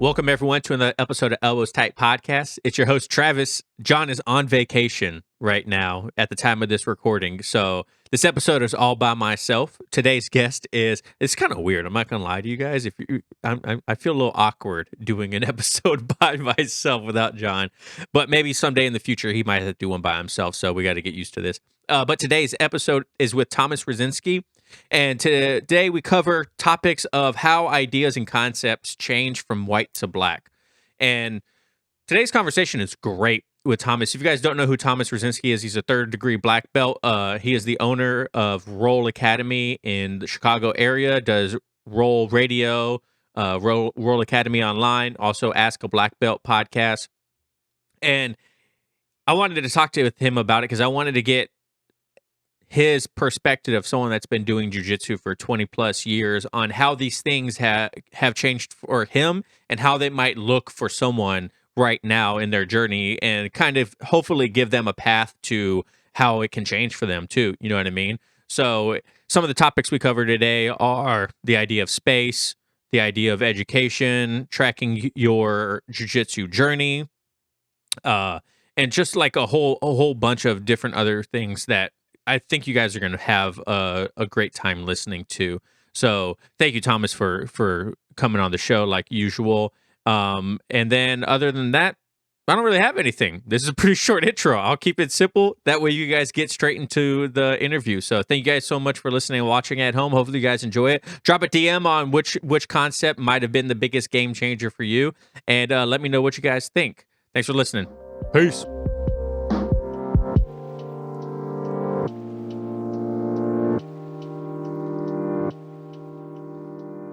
Welcome, everyone, to another episode of Elbows Tight Podcast. It's your host, Travis. John is on vacation right now at the time of this recording, so this episode is all by myself. Today's guest it's kind of weird. I'm not going to lie to you guys. I feel a little awkward doing an episode by myself without John, but maybe someday in the future he might have to do one by himself, so we got to get used to this. But today's episode is with Thomas Rozdzynski. And today we cover topics of how ideas and concepts change from white to black. And today's conversation is great with Thomas. If you guys don't know who Thomas Rozdzynski is, he's a third-degree black belt. He is the owner of Roll Academy in the Chicago area, does Roll Radio, Roll Academy Online, also Ask a Black Belt podcast. And I wanted to talk to him about it because I wanted to get his perspective of someone that's been doing jiu-jitsu for 20 plus years on how these things have changed for him and how they might look for someone right now in their journey, and kind of hopefully give them a path to how it can change for them too. You know what I mean? So some of the topics we cover today are the idea of space, the idea of education, tracking your jiu-jitsu journey, and just like a whole bunch of different other things that I think you guys are going to have a great time listening to. So thank you, Thomas, for coming on the show like usual. And then other than that, I don't really have anything. This is a pretty short intro. I'll keep it simple. That way you guys get straight into the interview. So thank you guys so much for listening and watching at home. Hopefully you guys enjoy it. Drop a DM on which concept might have been the biggest game changer for you. And let me know what you guys think. Thanks for listening. Peace.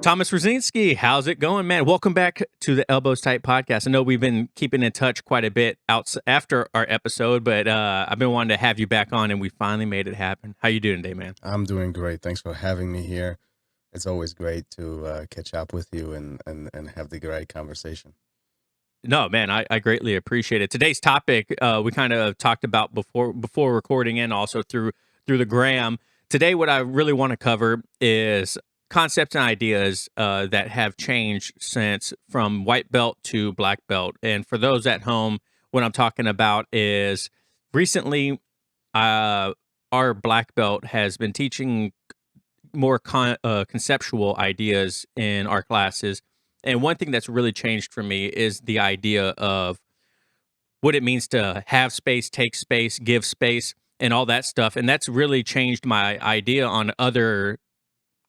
Thomas Rozdzynski, how's it going, man? Welcome back to the Elbows Tight Podcast. I know we've been keeping in touch quite a bit after our episode, but I've been wanting to have you back on, and we finally made it happen. How you doing today, man? I'm doing great. Thanks for having me here. It's always great to catch up with you and have the great conversation. No, man, I greatly appreciate it. Today's topic we kind of talked about before recording and also through the gram. Today, what I really want to cover is concepts and ideas that have changed since from white belt to black belt. And for those at home, what I'm talking about is recently our black belt has been teaching more conceptual ideas in our classes. And one thing that's really changed for me is the idea of what it means to have space, take space, give space, and all that stuff. And that's really changed my idea on other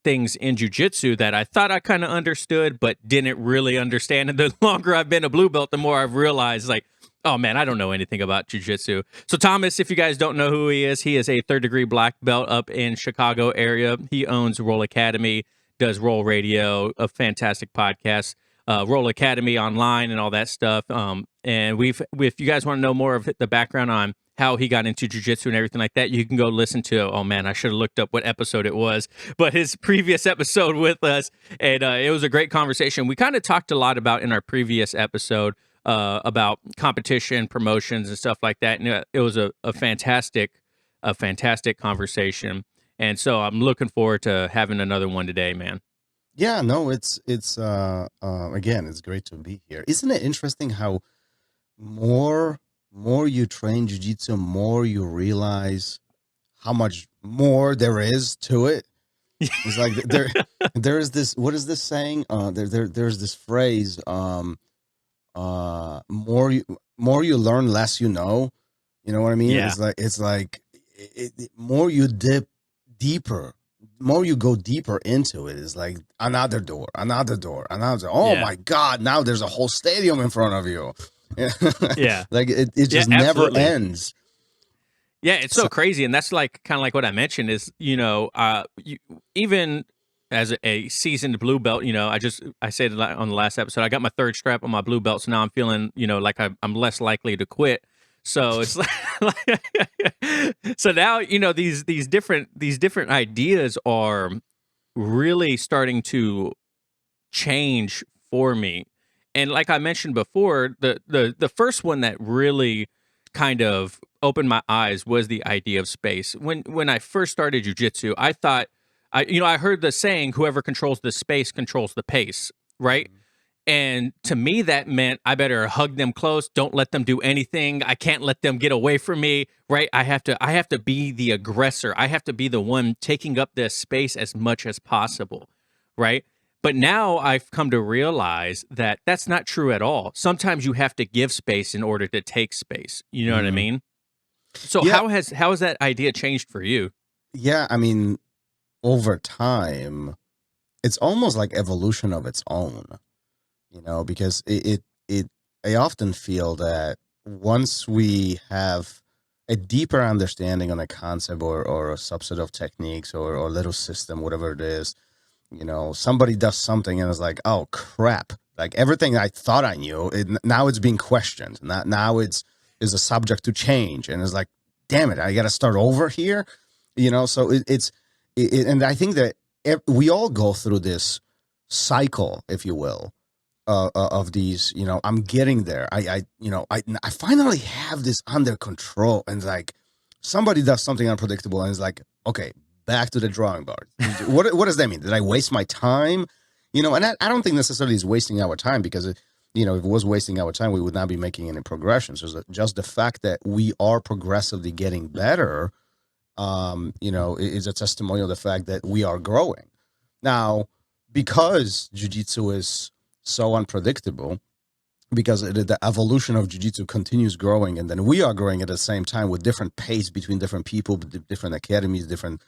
things in jiu-jitsu that I thought I kind of understood, but didn't really understand. And the longer I've been a blue belt, the more I've realized, like, oh man, I don't know anything about jiu-jitsu. So Thomas, if you guys don't know who he is a third-degree black belt up in Chicago area. He owns Roll Academy, does Roll Radio, a fantastic podcast, Roll Academy Online and all that stuff. And if you guys want to know more of the background on how he got into jiu-jitsu and everything like that, you can go listen to, oh man, I should have looked up what episode it was, but his previous episode with us. And it was a great conversation. We kind of talked a lot about in our previous episode about competition, promotions and stuff like that. And it was a fantastic conversation. And so I'm looking forward to having another one today, man. Yeah, no, it's again, it's great to be here. Isn't it interesting how more you train jiu-jitsu, more you realize how much more there is to it. It's like there's this, what is this saying? There's this phrase, more you learn, less you know. You know what I mean? Yeah. It's like more you dip deeper, more you go deeper into it. It's like another door. Oh yeah. My God! Now there's a whole stadium in front of you. Yeah, like it just never ends. Yeah, it's so crazy, and that's like kind of like what I mentioned is, even as a seasoned blue belt, I said on the last episode, I got my third strap on my blue belt, so now I'm feeling, like I'm less likely to quit. So it's so now these different ideas are really starting to change for me. And like I mentioned before, the first one that really kind of opened my eyes was the idea of space. When I first started jiu-jitsu, I thought, I heard the saying, whoever controls the space controls the pace, right? Mm-hmm. And to me, that meant I better hug them close. Don't let them do anything. I can't let them get away from me. Right? I have to be the aggressor. I have to be the one taking up this space as much as possible. Right? But now I've come to realize that that's not true at all. Sometimes you have to give space in order to take space. You know what I Mhm. mean? So Yeah, how has that idea changed for you? yeah. I mean, over time, it's almost like evolution of its own, because I often feel that once we have a deeper understanding on a concept or a subset of techniques or little system, whatever it is, somebody does something and it's like, oh crap, like everything I thought I knew, now it's being questioned. Now it's is a subject to change, and it's like, damn it, I got to start over here. So and I think that we all go through this cycle, if you will, of these. I'm getting there. I finally have this under control, and like somebody does something unpredictable, and it's like, okay, back to the drawing board. What does that mean? Did I waste my time? And I don't think necessarily it's wasting our time, because if it was wasting our time, we would not be making any progression. So just the fact that we are progressively getting better, is a testimonial of the fact that we are growing. Now, because jiu-jitsu is so unpredictable, because the evolution of jiu-jitsu continues growing, and then we are growing at the same time with different pace between different people, different academies, different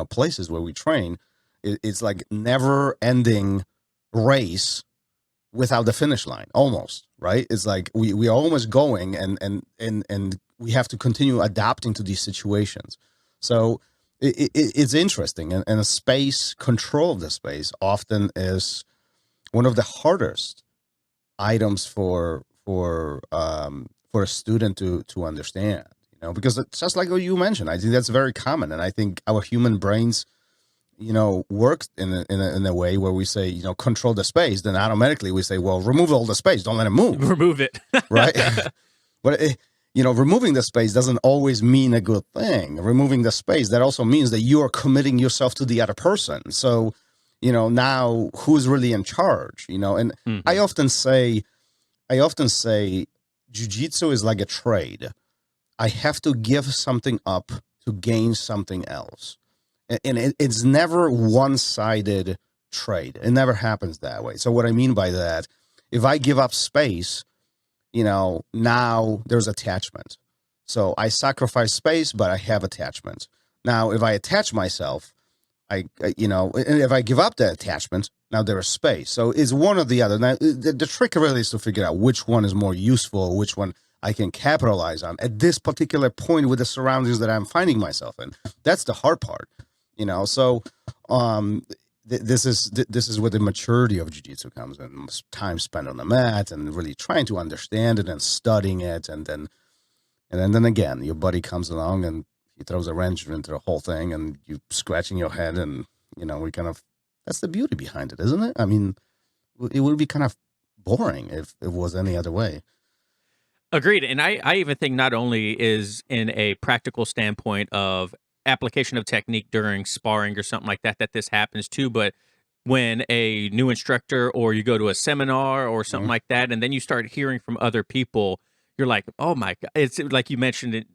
places where we train. It's like never ending race without the finish line, almost, right? It's like we are almost going, and we have to continue adapting to these situations. So it's interesting, and a space control of the space often is one of the hardest items for a student to understand, because it's just like what you mentioned. I think that's very common, and I think our human brains, works in a way where we say, control the space, then automatically we say, well, remove all the space, don't let it move, Remove it. right? But removing the space doesn't always mean a good thing. Removing the space, that also means that you are committing yourself to the other person. So, now who's really in charge? And Mhm. I often say, jiu-jitsu is like a trade. I have to give something up to gain something else. And it's never one-sided trade. It never happens that way. So what I mean by that, if I give up space, now there's attachment. So I sacrifice space, but I have attachment. Now, if I attach myself, and if I give up the attachment, now there is space. So it's one or the other. Now, the trick really is to figure out which one is more useful, which one I can capitalize on at this particular point with the surroundings that I'm finding myself in. That's the hard part, So, this is where the maturity of jiu-jitsu comes in. Time spent on the mat and really trying to understand it and studying it, and then again, your buddy comes along and he throws a wrench into the whole thing, and you scratching your head, and we kind of, that's the beauty behind it, isn't it? I mean, it would be kind of boring if it was any other way. Agreed. And I even think not only is in a practical standpoint of application of technique during sparring or something like that, that this happens too, but when a new instructor or you go to a seminar or something Mhm. like that, and then you start hearing from other people, you're like, oh my God. It's like you mentioned it,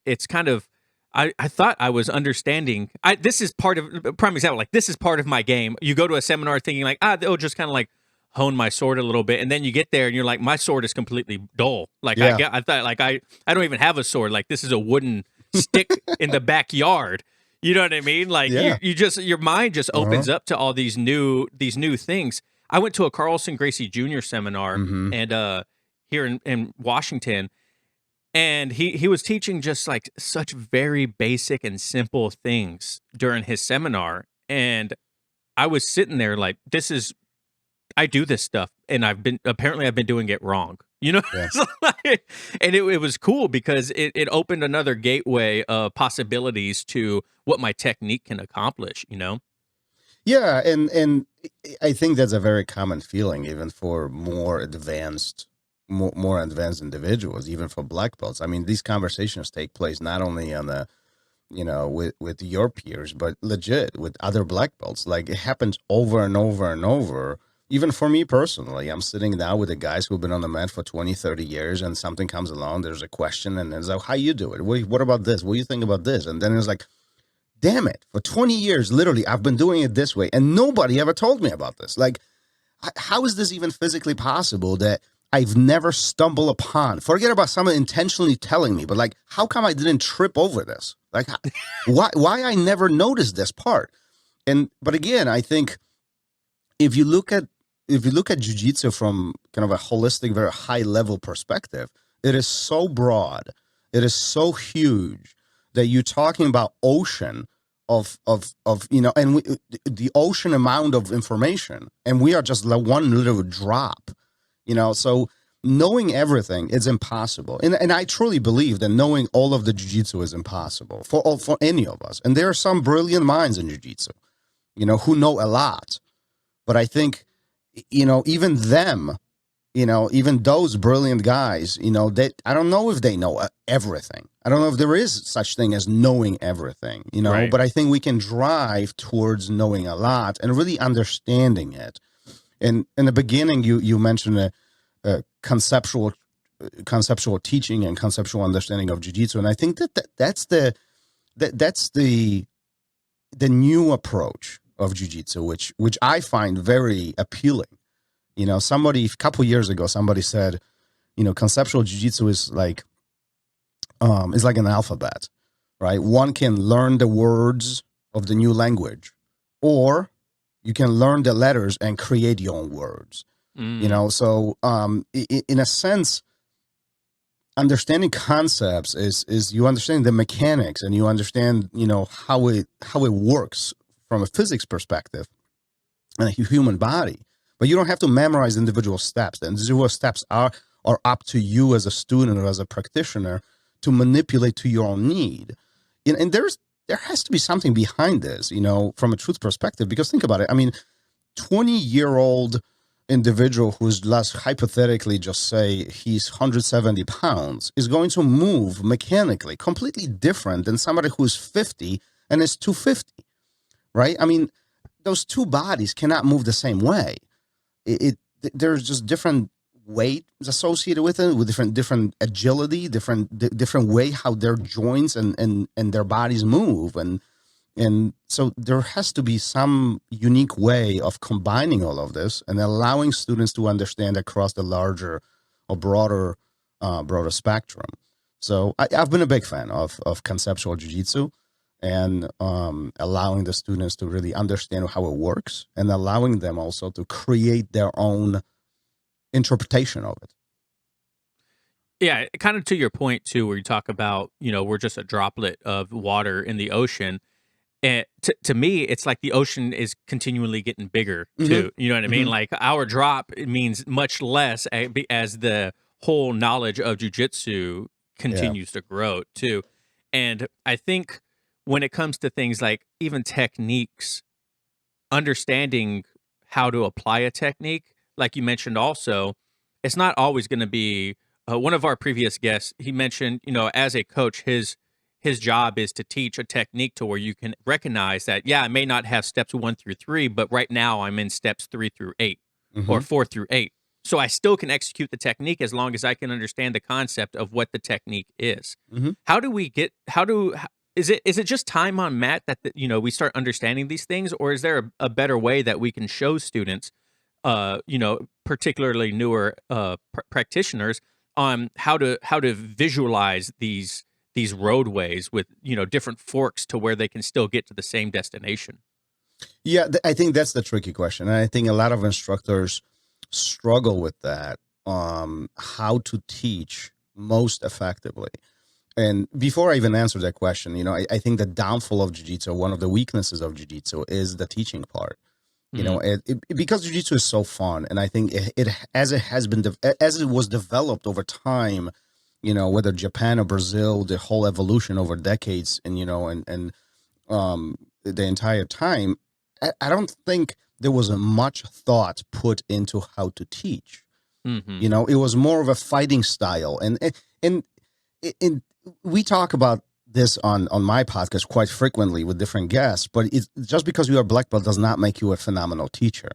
it's kind of, I thought I was understanding. This is part of, prime example, like this is part of my game. You go to a seminar thinking like, they'll just kind of like hone my sword a little bit, and then you get there and you're like, my sword is completely dull. Like Yeah. I thought like I don't even have a sword. Like this is a wooden stick in the backyard. You know what I mean? Like Yeah. you just, your mind just Uh-huh. opens up to all these new things. I went to a Carlson Gracie Jr. seminar Mm-hmm. and here in Washington, and he was teaching just like such very basic and simple things during his seminar, and I was sitting there like, this is, I do this stuff, and I've been doing it wrong. Yeah. So, like, and it was cool because it opened another gateway of possibilities to what my technique can accomplish. Yeah, and I think that's a very common feeling, even for more advanced individuals, even for black belts. I mean, these conversations take place not only on the with your peers, but legit with other black belts. Like, it happens over and over and over. even for me personally, I'm sitting now with the guys who've been on the mat for 20, 30 years, and something comes along, there's a question, and it's like, how you do it? What about this? What do you think about this? And then it's like, damn it, for 20 years, literally, I've been doing it this way, and nobody ever told me about this. Like, how is this even physically possible that I've never stumbled upon? Forget about someone intentionally telling me, but like, how come I didn't trip over this? Like, why I never noticed this part? But again, I think if you look at jiu-jitsu from kind of a holistic, very high level perspective, it is so broad, it is so huge that you're talking about ocean of and the ocean amount of information, and we are just like one little drop, So knowing everything is impossible, and I truly believe that knowing all of the jiu-jitsu is impossible for any of us. And there are some brilliant minds in jiu-jitsu, who know a lot. But I think, even them, even those brilliant guys, I don't know if they know everything. I don't know if there is such thing as knowing everything, Right. But I think we can drive towards knowing a lot and really understanding it. And in the beginning, you mentioned a conceptual teaching and conceptual understanding of jiu-jitsu. And I think that's the new approach of jiu-jitsu, which I find very appealing. A couple years ago, somebody said, conceptual jiu-jitsu is like an alphabet, right? One can learn the words of the new language, or you can learn the letters and create your own words. So in a sense, understanding concepts is you understand the mechanics, and you understand how it works from a physics perspective and a human body. But you don't have to memorize individual steps. The individual steps are up to you as a student or as a practitioner to manipulate to your own need. And there has to be something behind this, from a truth perspective. Because think about it. I mean, 20-year-old individual who's, let's hypothetically just say he's 170 pounds is going to move mechanically completely different than somebody who's 50 and is 250, right? I mean, those two bodies cannot move the same way. There's just different weight associated with it, with different agility, different way how their joints and their bodies move, and so there has to be some unique way of combining all of this and allowing students to understand across the larger or broader spectrum. So I've been a big fan of conceptual jiu-jitsu, and allowing the students to really understand how it works, and allowing them also to create their own interpretation of it. Yeah, kind of to your point too, where you talk about, we're just a droplet of water in the ocean. And to me, it's like the ocean is continually getting bigger too. You know what I mean? Like our drop, it means much less as the whole knowledge of jiu-jitsu continues to grow too. And I think when it comes to things like even techniques, understanding how to apply a technique, like you mentioned also, it's not always going to be one of our previous guests. He mentioned, as a coach, his job is to teach a technique to where you can recognize that, I may not have steps 1 through 3, but right now I'm in steps 3 through 8 or 4 through 8. So I still can execute the technique as long as I can understand the concept of what the technique is. Is it just time on mat that we start understanding these things, or is there a better way that we can show students, particularly newer practitioners, on how to visualize these roadways with different forks to where they can still get to the same destination? Yeah, I think that's the tricky question, and I think a lot of instructors struggle with that. How to teach most effectively. And before I even answer that question, I think the downfall of jiu-jitsu, one of the weaknesses of jiu-jitsu, is the teaching part. Because jiu-jitsu is so fun, and I think as it was developed over time, whether Japan or Brazil, the whole evolution over decades, and the entire time, I don't think there was much thought put into how to teach. It was more of a fighting style, and we talk about this on my podcast quite frequently with different guests, but it's just because you are a black belt does not make you a phenomenal teacher.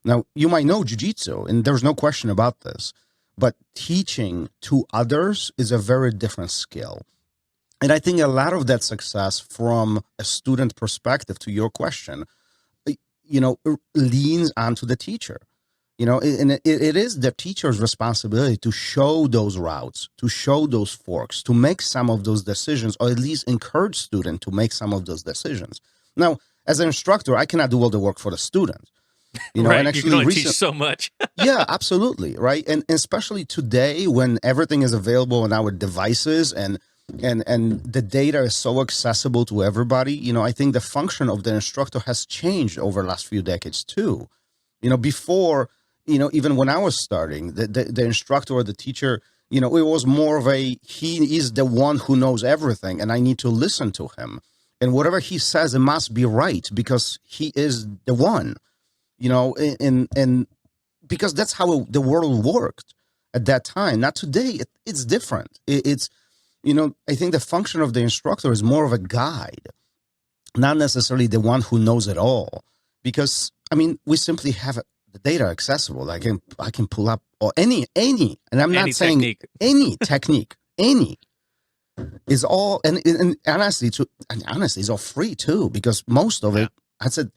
Now, you might know jiu-jitsu, and there's no question about this, but teaching to others is a very different skill. And I think a lot of that success from a student perspective, to your question, leans onto the teacher. And it is the teacher's responsibility to show those routes, to show those forks, to make some of those decisions, or at least encourage student to make some of those decisions. Now, as an instructor, I cannot do all the work for the student. Right. And actually you can only teach so much. Yeah, absolutely. Right. And especially today when everything is available on our devices and the data is so accessible to everybody, I think the function of the instructor has changed over the last few decades too. Before, even when I was starting, the instructor or the teacher, it was more of he is the one who knows everything and I need to listen to him. And whatever he says, it must be right because he is the one. And because that's how the world worked at that time. Not today. It's different. I think the function of the instructor is more of a guide, not necessarily the one who knows it all. Because, we simply have the data accessible. I can pull up or any, and I'm not saying technique. Any technique, any is all, and honestly, it's all free too, because most of it, I said,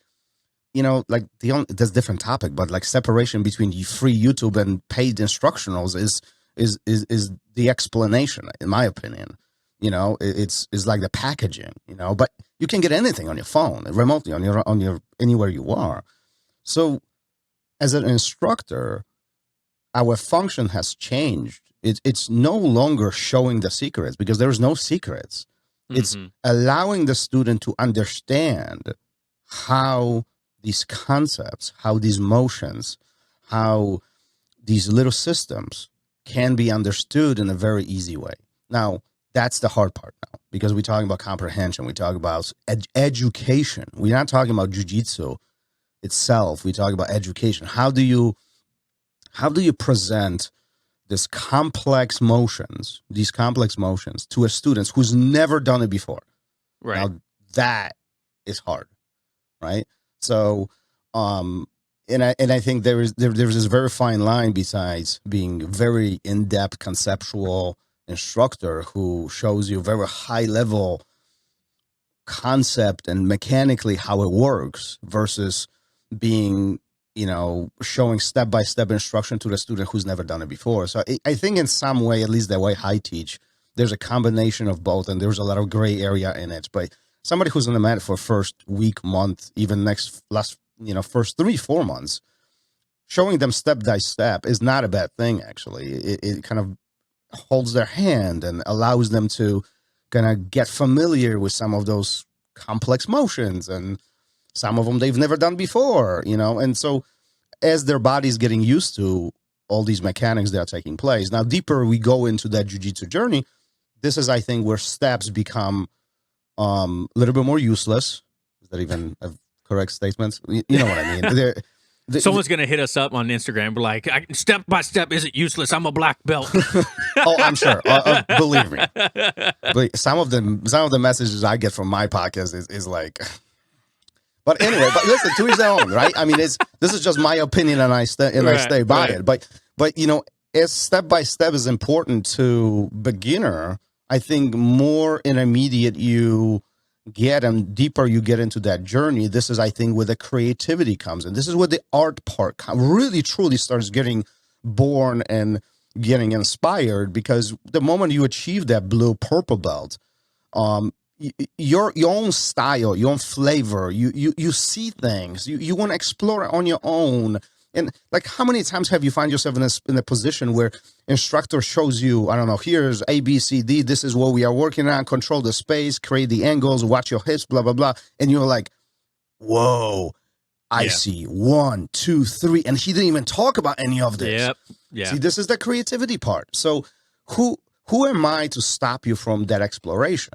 there's different topic, but like separation between free YouTube and paid instructionals is the explanation, in my opinion. It's like the packaging, but you can get anything on your phone, remotely, on your anywhere you are. So as an instructor, our function has changed. It's no longer showing the secrets because there's no secrets. It's allowing the student to understand how these concepts, how these motions, how these little systems can be understood in a very easy way. Now, that's the hard part now, because we're talking about comprehension. We talk about education. We're not talking about jiu-jitsu itself. We talk about education. How do you present these complex motions to a student who's never done it before? Right. Now, that is hard, right? So, and I think there's this very fine line besides being very in-depth conceptual instructor who shows you very high level concept and mechanically how it works versus being, showing step-by-step instruction to the student who's never done it before. So I think in some way, at least the way I teach, there's a combination of both and there's a lot of gray area in it. But somebody who's on the mat for first week, month, even first 3-4 months, showing them step by step is not a bad thing. Actually, it kind of holds their hand and allows them to kind of get familiar with some of those complex motions, and some of them they've never done before, and so as their body's getting used to all these mechanics that are taking place. Now, deeper we go into that jiu-jitsu journey, this is, I think, where steps become a little bit more useless. Is that even a correct statement? You know what I mean? Someone's going to hit us up on Instagram. We're like, step by step isn't useless. I'm a black belt. Oh, I'm sure. Believe me. But some of the messages I get from my podcast is like, but anyway, but listen, to his own, right? This is just my opinion and I stay by it. But as step by step is important to beginner, I think more intermediate you get and deeper you get into that journey, this is, I think, where the creativity comes in. This is where the art part really truly starts getting born and getting inspired, because the moment you achieve that blue purple belt, your own style, your own flavor, you see things, you want to explore it on your own. And like, how many times have you find yourself in a position where instructor shows you, I don't know, here's A, B, C, D, this is what we are working on, control the space, create the angles, watch your hips, blah, blah, blah. And you're like, whoa, I see 1, 2, 3. And he didn't even talk about any of this. Yep. Yeah. See, this is the creativity part. So who am I to stop you from that exploration?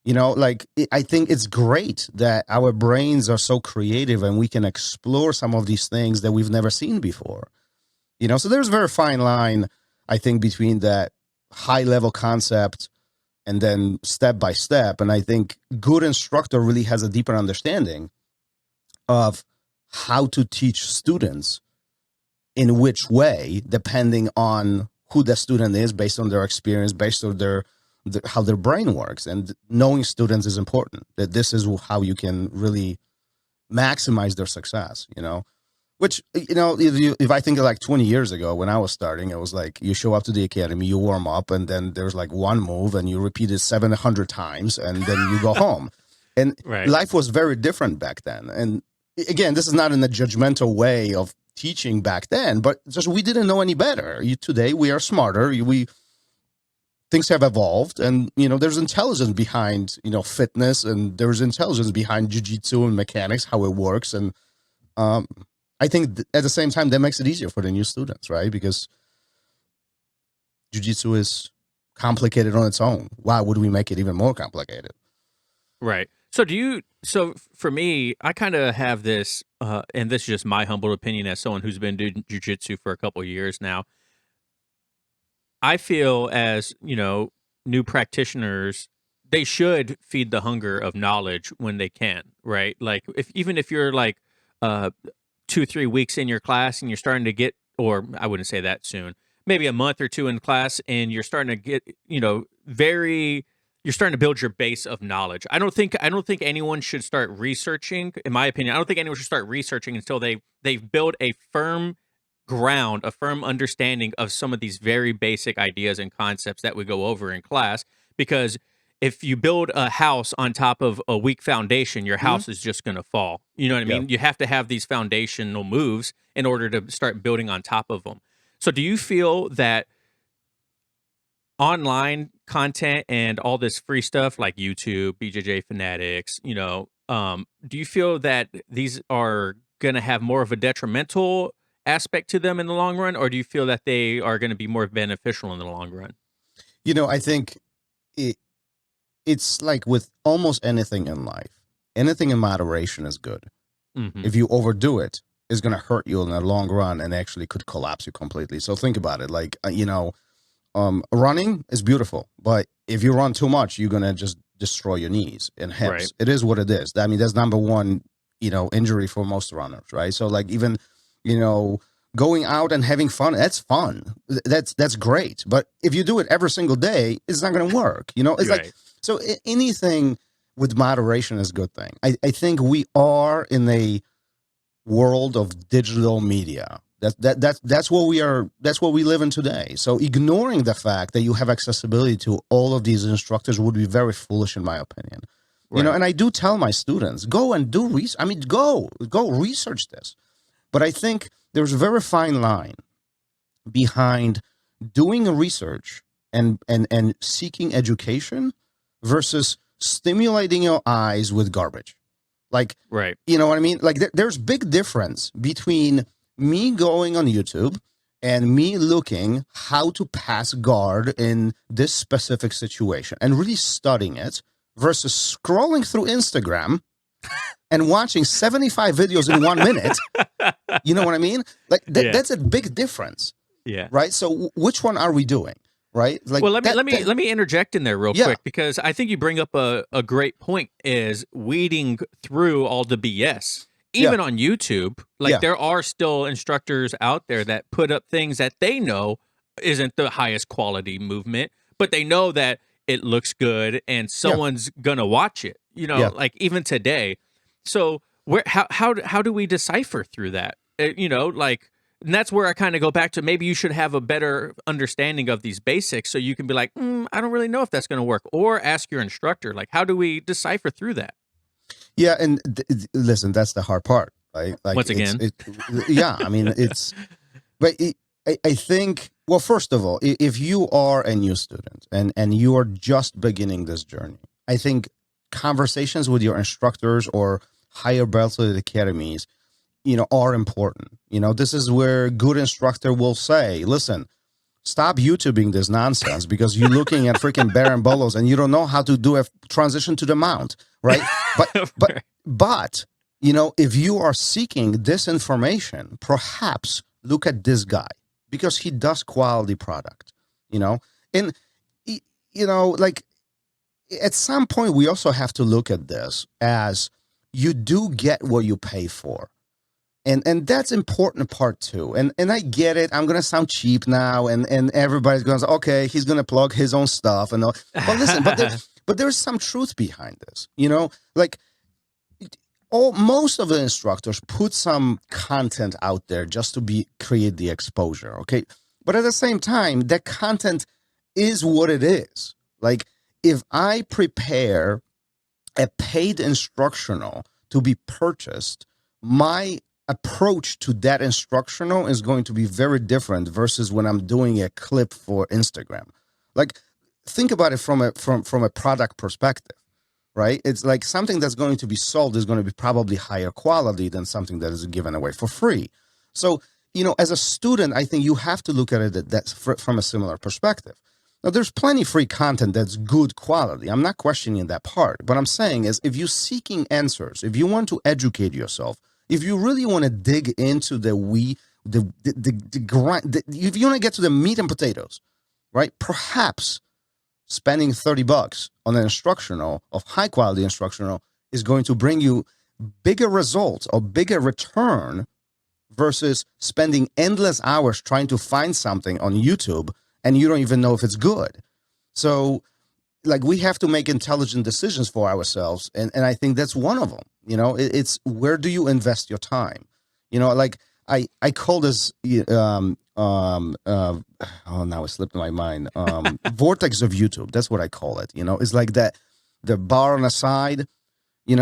I think it's great that our brains are so creative and we can explore some of these things that we've never seen before. So there's a very fine line, I think, between that high level concept and then step by step. And I think good instructor really has a deeper understanding of how to teach students in which way, depending on who the student is, based on their experience, based on how their brain works. And knowing students is important, that this is how you can really maximize their success, which, if I think of like 20 years ago when I was starting, it was like you show up to the academy, you warm up, and then there's like one move and you repeat it 700 times and then you go home. And Right. life was very different back then. And again, this is not in a judgmental way of teaching back then, but just we didn't know any better. Today we are smarter. Things have evolved, and there's intelligence behind fitness, and there's intelligence behind jiu-jitsu and mechanics, how it works. And I think at the same time that makes it easier for the new students, right? Because jiu-jitsu is complicated on its own. Why would we make it even more complicated? Right. So for me, I kind of have this, and this is just my humble opinion as someone who's been doing jiu-jitsu for a couple of years now. I feel as, new practitioners, they should feed the hunger of knowledge when they can, right? Like even if you're like 2-3 weeks in your class and you're starting to get, or I wouldn't say that soon, maybe a month or two in class, and you're starting to get, you're starting to build your base of knowledge. I don't think anyone should start researching, in my opinion. I don't think anyone should start researching until they've built a firm ground, a firm understanding of some of these very basic ideas and concepts that we go over in class. Because if you build a house on top of a weak foundation, your house is just going to fall. You know what I mean? You have to have these foundational moves in order to start building on top of them. So do you feel that online content and all this free stuff like YouTube, BJJ Fanatics, do you feel that these are going to have more of a detrimental aspect to them in the long run, or do you feel that they are going to be more beneficial in the long run? I think it's like with almost anything in life, anything in moderation is good. Mm-hmm. If you overdo it, it's going to hurt you in the long run and actually could collapse you completely. So think about it. Like, running is beautiful, but if you run too much, you're going to just destroy your knees and hips. Right. It is what it is. I mean, that's number one, injury for most runners, right? So like even, going out and having fun, that's fun. That's great. But if you do it every single day, it's not going to work. It's Right. like, so anything with moderation is a good thing. I think we are in a world of digital media. That's what we are. That's what we live in today. So ignoring the fact that you have accessibility to all of these instructors would be very foolish, in my opinion. Right. And I do tell my students, go and do research. I mean, go research this. But I think there's a very fine line behind doing research and seeking education versus stimulating your eyes with garbage. Like, right. You know what I mean? Like there's big difference between me going on YouTube and me looking how to pass guard in this specific situation and really studying it versus scrolling through Instagram and watching 75 videos in 1 minute. You know what I mean? Like that's a big difference. Yeah. Right. So which one are we doing? Right. Like, well, let me interject in there real Yeah. quick, because I think you bring up a great point, is weeding through all the BS. Even on YouTube, like there are still instructors out there that put up things that they know isn't the highest quality movement, but they know that it looks good and someone's gonna watch it. Like even today. So how do we decipher through that? And that's where I kind of go back to, maybe you should have a better understanding of these basics so you can be like, I don't really know if that's going to work, or ask your instructor, like, how do we decipher through that? Yeah, and listen, that's the hard part, right? Like once again, I mean, but I think, well, first of all, if you are a new student and you are just beginning this journey, I think conversations with your instructors or higher belted academies, are important. This is where good instructor will say, listen, stop YouTubing this nonsense because you're looking at freaking Baron-Bolos and you don't know how to do a transition to the mount, right? But if you are seeking this information, perhaps look at this guy because he does quality product, and like at some point we also have to look at this as you do get what you pay for. And that's important part too. And I get it. I'm gonna sound cheap now, and everybody's gonna say, okay, he's gonna plug his own stuff and all. But listen, but there's some truth behind this. Like most of the instructors put some content out there just to create the exposure. Okay, but at the same time, that content is what it is. Like if I prepare a paid instructional to be purchased, my approach to that instructional is going to be very different versus when I'm doing a clip for Instagram. Like, think about it from a product perspective, right? It's like something that's going to be sold is going to be probably higher quality than something that is given away for free. So, as a student, I think you have to look at it from a similar perspective. Now, there's plenty of free content that's good quality. I'm not questioning that part. What I'm saying is, if you're seeking answers, if you want to educate yourself, if you really want to dig into the grind, if you want to get to the meat and potatoes, right? Perhaps spending $30 on an instructional of high quality instructional is going to bring you bigger results or bigger return versus spending endless hours trying to find something on YouTube and you don't even know if it's good. So, like, we have to make intelligent decisions for ourselves, and I think that's one of them. It's where do you invest your time? Like I call this oh, now it slipped my mind. Vortex of YouTube. That's what I call it. It's like that the bar on the side. You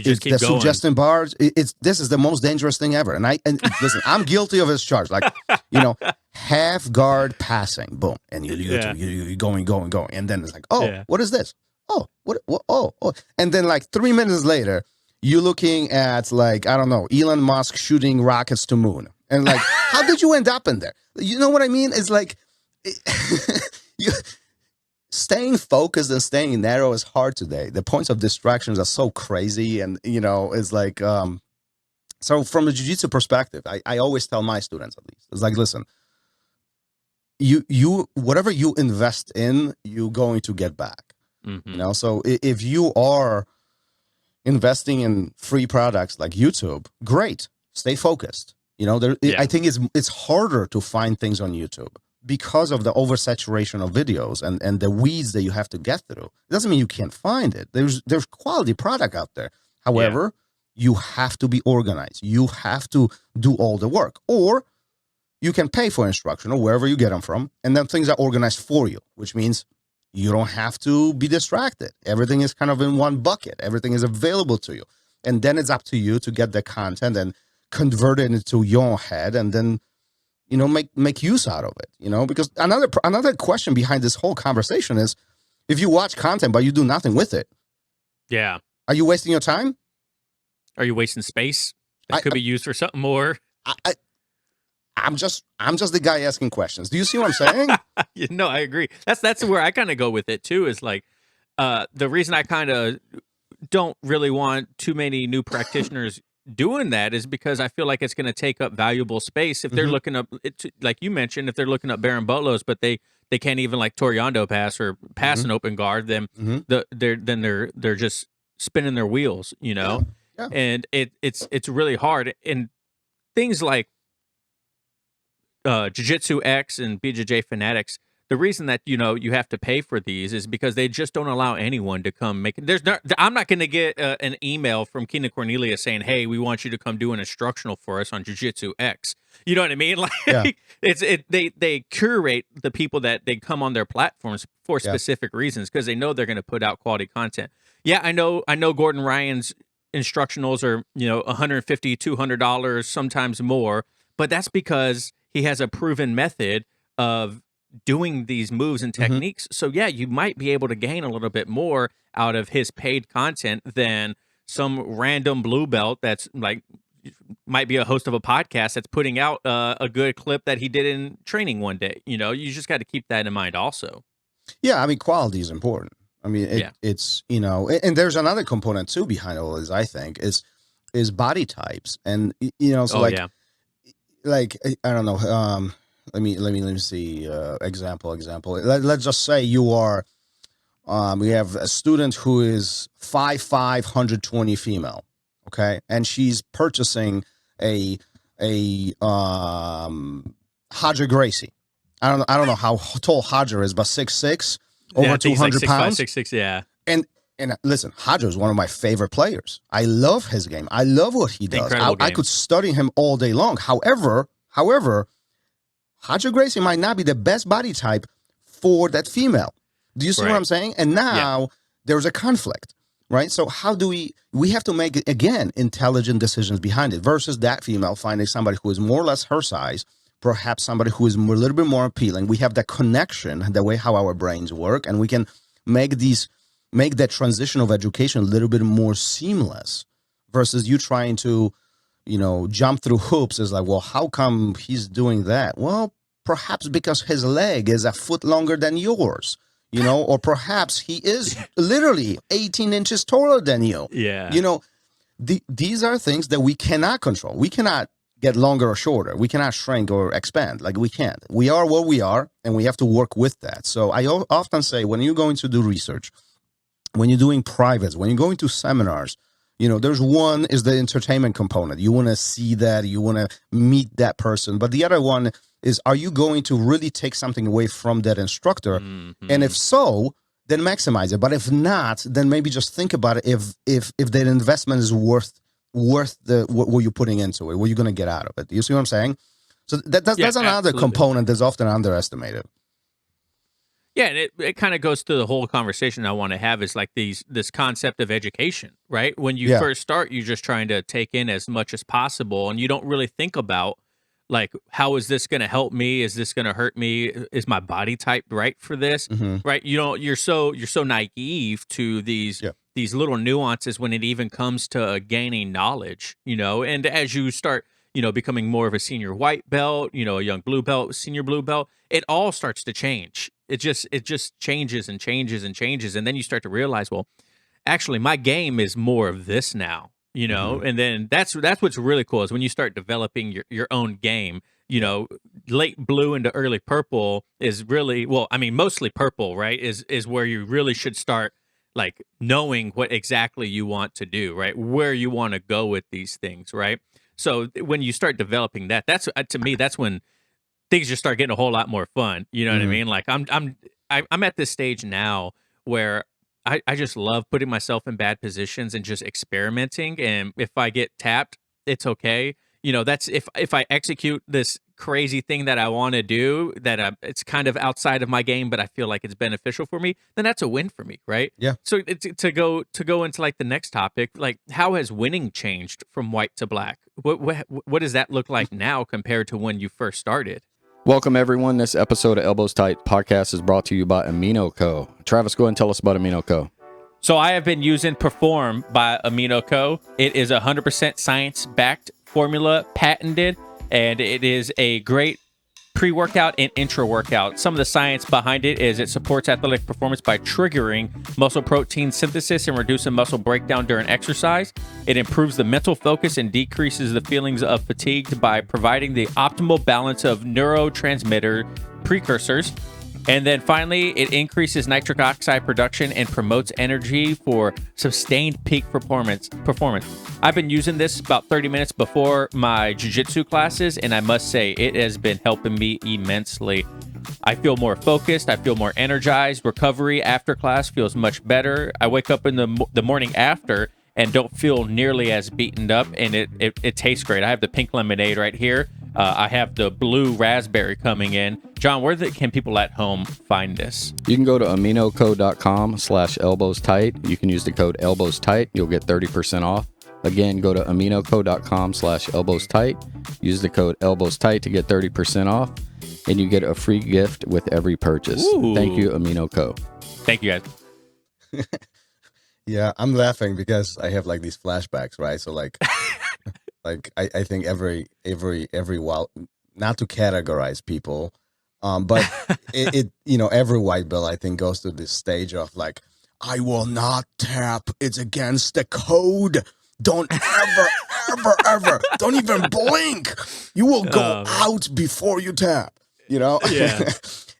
just keep the going. Suggestion bars. This is the most dangerous thing ever. And listen, I'm guilty of this charge. Like, half guard passing, boom, and you're going, and then it's like, what is this? Oh, what? Oh, and then like 3 minutes later, you're looking at, like, I don't know, Elon Musk shooting rockets to moon, and like, how did you end up in there? You know what I mean? It's like staying focused and staying narrow is hard today. The points of distractions are so crazy, and it's like so from a jiu-jitsu perspective, I always tell my students, at least, it's like, listen, you whatever you invest in, you're going to get back. Mm-hmm. So if you are investing in free products like YouTube, great, stay focused. I think it's harder to find things on YouTube because of the oversaturation of videos and the weeds that you have to get through. It doesn't mean you can't find it. There's quality product out there. However, you have to be organized. You have to do all the work. Or you can pay for instruction or wherever you get them from, and then things are organized for you, which means you don't have to be distracted. Everything is kind of in one bucket. Everything is available to you. And then it's up to you to get the content and convert it into your own head, and then make use out of it, because another question behind this whole conversation is, if you watch content but you do nothing with it, are you wasting your time? Are you wasting space that could be used for something more? I'm just the guy asking questions. Do you see what I'm saying? No, I agree. That's where I kind of go with it too, is like, the reason I kind of don't really want too many new practitioners doing that is because I feel like it's going to take up valuable space if they're looking up, like you mentioned, if they're looking up Baron Bolos, but they can't even like Toriando pass or pass an open guard, then they're just spinning their wheels, Yeah. And it's really hard. And things like Jiu-Jitsu X and BJJ Fanatics, the reason that you have to pay for these is because they just don't allow anyone to come make it. I'm not going to get an email from Keenan Cornelius saying, "Hey, we want you to come do an instructional for us on Jiu-Jitsu X." You know what I mean? Like, they curate the people that they come on their platforms for specific reasons, because they know they're going to put out quality content. Yeah, I know Gordon Ryan's instructionals are $150, $200, sometimes more, but that's because he has a proven method of doing these moves and techniques. So you might be able to gain a little bit more out of his paid content than some random blue belt that's like, might be a host of a podcast that's putting out a good clip that he did in training one day. You just got to keep that in mind also. Yeah, I mean, quality is important. I mean, it's and there's another component too behind all this, I think, is body types. And so like I don't know, let me see. Example. Let's just say you are. We have a student who is 5'5", 120 female. Okay, and she's purchasing Hodger Gracie. I don't know how tall Hodger is, but 6'6", over 200 pounds. 6'6", yeah. And listen, Hodger is one of my favorite players. I love his game. I love what he does. I could study him all day long. However, Hodger Gracie might not be the best body type for that female. Do you see what I'm saying? And now there's a conflict, right? So how do we have to make, again, intelligent decisions behind it versus that female finding somebody who is more or less her size, perhaps somebody who is a little bit more appealing. We have that connection, the way how our brains work, and we can make that transition of education a little bit more seamless versus you trying to, jump through hoops. Is like, well, how come he's doing that? Well, perhaps because his leg is a foot longer than yours, or perhaps he is literally 18 inches taller than you. Yeah. These are things that we cannot control. We cannot get longer or shorter. We cannot shrink or expand. Like, we can't. We are what we are, and we have to work with that. So I often say, when you're going to do research, when you're doing privates, when you're going to seminars, there's one is the entertainment component. You want to see that, you want to meet that person. But the other one is, are you going to really take something away from that instructor? Mm-hmm. And if so, then maximize it. But if not, then maybe just think about it. If that investment is worth what you're putting into it, what you're going to get out of it. You see what I'm saying? So that's another absolutely. Component that's often underestimated. Yeah, and it kind of goes to the whole conversation I want to have is like this concept of education, right? When you first start, you're just trying to take in as much as possible, and you don't really think about, like, how is this going to help me? Is this going to hurt me? Is my body type right for this? Mm-hmm. Right? You're so naive to these little nuances when it even comes to gaining knowledge, and as you start, becoming more of a senior white belt, a young blue belt, senior blue belt, it all starts to change. It just changes and changes and changes. And then you start to realize, well, actually my game is more of this now, mm-hmm. And then that's what's really cool is when you start developing your own game, late blue into early purple is really, mostly purple, right? Is where you really should start, like, knowing what exactly you want to do, right? Where you want to go with these things, right? So when you start developing that, that's to me, that's when things just start getting a whole lot more fun. You know mm-hmm. what I mean? Like I'm at this stage now where I just love putting myself in bad positions and just experimenting. And if I get tapped, it's okay. That's if I execute this crazy thing that I want to do, that it's kind of outside of my game, but I feel like it's beneficial for me, then that's a win for me, right? Yeah. So to go into like the next topic, like, how has winning changed from white to black? What does that look like now compared to when you first started? Welcome, everyone. This episode of Elbows Tight podcast is brought to you by Amino Co. Travis, go ahead and tell us about Amino Co. So I have been using Perform by Amino Co. It is 100% science-backed formula, patented, and it is a great pre-workout and intra-workout. Some of the science behind it is it supports athletic performance by triggering muscle protein synthesis and reducing muscle breakdown during exercise. It improves the mental focus and decreases the feelings of fatigue by providing the optimal balance of neurotransmitter precursors. And then finally, it increases nitric oxide production and promotes energy for sustained peak performance. I've been using this about 30 minutes before my jiu-jitsu classes, and I must say it has been helping me immensely. I feel more focused. I feel more energized. Recovery after class feels much better. I wake up in the morning after and don't feel nearly as beaten up, and it tastes great. I have the pink lemonade right here. I have the blue raspberry coming in. John, where can people at home find this? You can go to aminoco.com/elbowstight. You can use the code elbowstight. You'll get 30% off. Again, go to aminoco.com/elbowstight. Use the code elbowstight to get 30% off, and you get a free gift with every purchase. Ooh. Thank you, Amino Co. Thank you, guys. Yeah, I'm laughing because I have like these flashbacks, right? So like, like I think every while, not to categorize people, but it every white belt I think goes to this stage of like, I will not tap. It's against the code. Don't ever, don't even blink. You will go out before you tap. Yeah.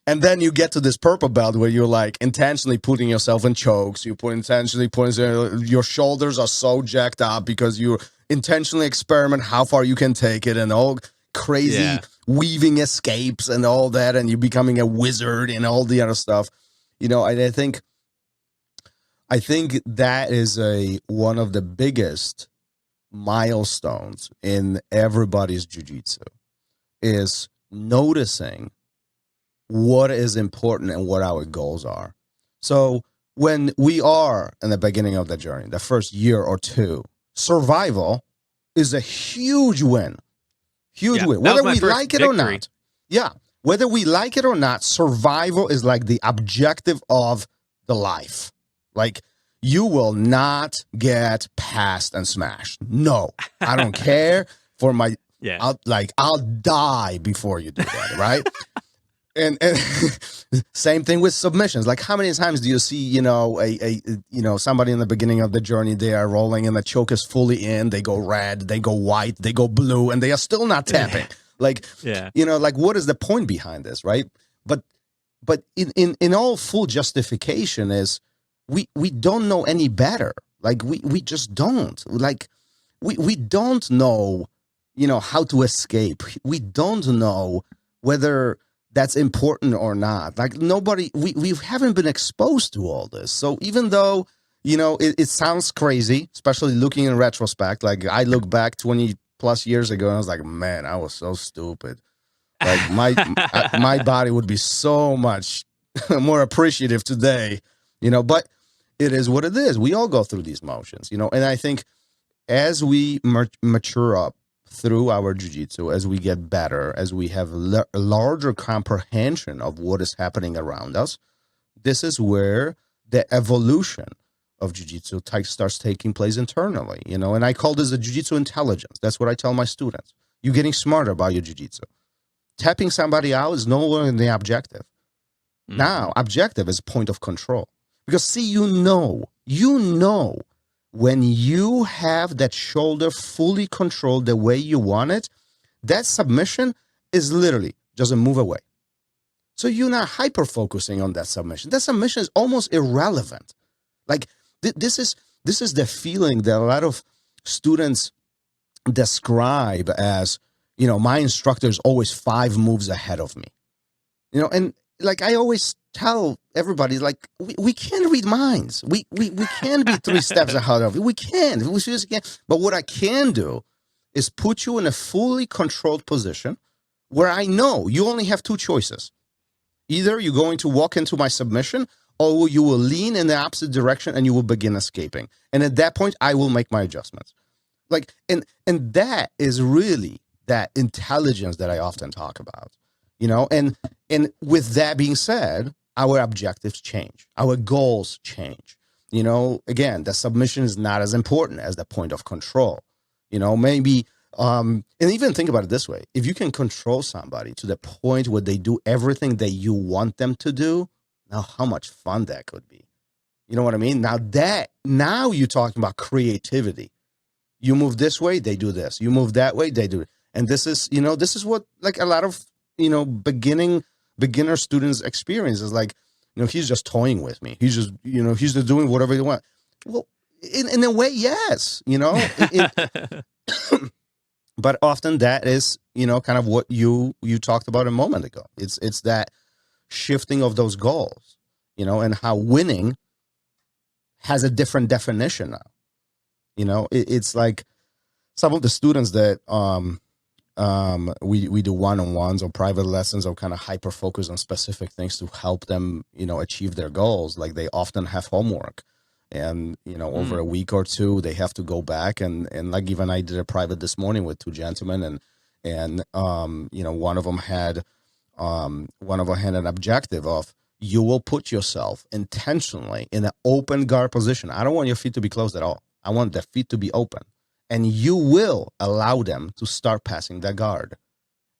And then you get to this purple belt where you're like intentionally putting yourself in chokes. Your shoulders are so jacked up because you're intentionally experiment how far you can take it and all crazy weaving escapes and all that, and you're becoming a wizard and all the other stuff. I think that is one of the biggest milestones in everybody's jiu-jitsu, is noticing what is important and what our goals are. So when we are in the beginning of the journey, the first year or two, survival is a huge win. Whether we like it or not. Yeah. Whether we like it or not, survival is like the objective of the life. Like, you will not get passed and smashed. No, I don't care for my, I'll die before you do that, right? And same thing with submissions. Like, how many times do you see, somebody in the beginning of the journey, they are rolling and the choke is fully in, they go red, they go white, they go blue, and they are still not tapping. Like, what is the point behind this, right? But in all full justification is, we don't know any better. Like, we just don't. Like, we don't know, how to escape. We don't know whether that's important or not. Like, we haven't been exposed to all this. So even though, it sounds crazy, especially looking in retrospect, like I look back 20 plus years ago and I was like, man, I was so stupid. Like, my body would be so much more appreciative today, but it is what it is. We all go through these motions, and I think as we mature up through our jiu-jitsu, as we get better, as we have a larger comprehension of what is happening around us, this is where the evolution of jiu-jitsu starts taking place internally, and I call this the jiu-jitsu intelligence. That's what I tell my students. You're getting smarter about your jiu-jitsu. Tapping somebody out is no longer the objective. Mm-hmm. Now, objective is point of control. Because, see, when you have that shoulder fully controlled the way you want it, that submission is literally doesn't move away. So you're not hyper-focusing on that submission. That submission is almost irrelevant. Like, this is the feeling that a lot of students describe as, my instructor is always 5 moves ahead of me. And like I always tell everybody, like, we can't read minds. We can't be 3 steps ahead of you. We can't. We seriously can't. But what I can do is put you in a fully controlled position where I know you only have 2 choices. Either you're going to walk into my submission, or you will lean in the opposite direction and you will begin escaping. And at that point, I will make my adjustments. Like, and that is really that intelligence that I often talk about. And with that being said, our objectives change. Our goals change. Again, the submission is not as important as the point of control. Maybe, and even think about it this way. If you can control somebody to the point where they do everything that you want them to do, now how much fun that could be. You know what I mean? Now you're talking about creativity. You move this way, they do this. You move that way, they do it. And this is what, like, a lot of, beginner students experience is like, he's just toying with me. He's just, he's just doing whatever he wants. Well, in a way, yes, but often that is, kind of what you talked about a moment ago. It's that shifting of those goals, and how winning has a different definition now. It's like some of the students that, we do one-on-ones or private lessons or kind of hyper focus on specific things to help them, achieve their goals. Like, they often have homework, and, over a week or 2, they have to go back and like, even I did a private this morning with 2 gentlemen, and one of them had an objective of, you will put yourself intentionally in an open guard position. I don't want your feet to be closed at all. I want their feet to be open. And you will allow them to start passing their guard.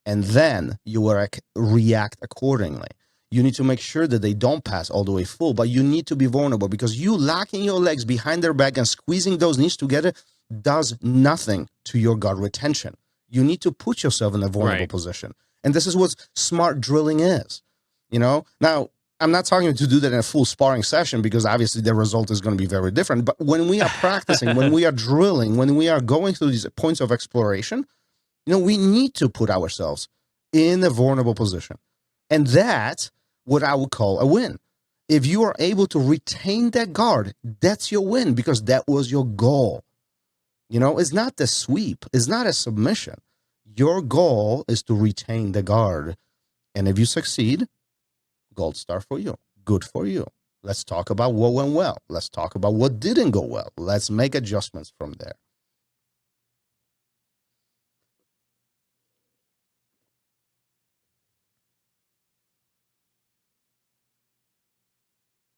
And then you will react accordingly. You need to make sure that they don't pass all the way full, but you need to be vulnerable, because you locking your legs behind their back and squeezing those knees together does nothing to your guard retention. You need to put yourself in a vulnerable position. And this is what smart drilling is. Now, I'm not talking to do that in a full sparring session because obviously the result is going to be very different. But when we are practicing, when we are drilling, when we are going through these points of exploration, we need to put ourselves in a vulnerable position. And that's what I would call a win. If you are able to retain that guard, that's your win because that was your goal. It's not the sweep. It's not a submission. Your goal is to retain the guard. And if you succeed, gold star for you. Good for you. Let's talk about what went well. Let's talk about what didn't go well. Let's make adjustments from there.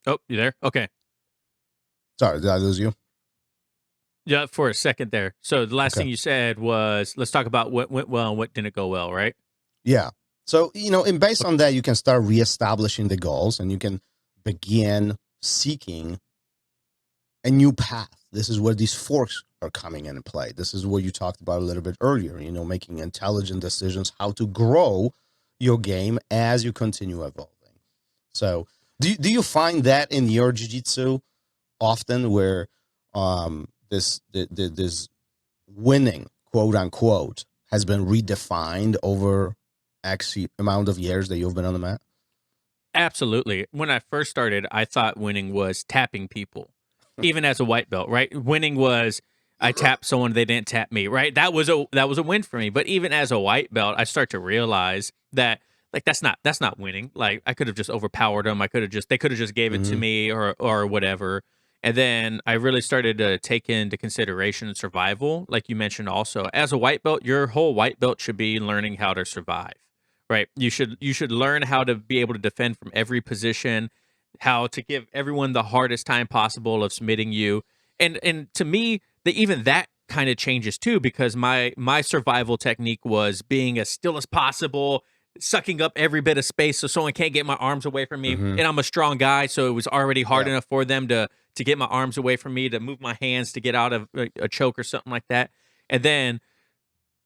Oh, you there? Okay. Sorry, did I lose you? Yeah, for a second there. So the last thing you said was, let's talk about what went well and what didn't go well, right? Yeah. So, and based on that, you can start reestablishing the goals and you can begin seeking a new path. This is where these forks are coming into play. This is what you talked about a little bit earlier, making intelligent decisions, how to grow your game as you continue evolving. So do you find that in your jiu-jitsu often where this winning, quote unquote, has been redefined over X amount of years that you've been on the mat? Absolutely. When I first started, I thought winning was tapping people, even as a white belt, right? Winning was I tapped someone, they didn't tap me, right? That was a win for me. But even as a white belt, I start to realize that that's not winning. Like I could have just overpowered them. They could have just gave it to me or whatever. And then I really started to take into consideration survival, like you mentioned also. As a white belt, your whole white belt should be learning how to survive. Right. You should learn how to be able to defend from every position, how to give everyone the hardest time possible of submitting you. And to me, even that kind of changes too, because my survival technique was being as still as possible, sucking up every bit of space so someone can't get my arms away from me. And I'm a strong guy, so it was already hard enough for them to get my arms away from me, to move my hands to get out of a choke or something like that. And then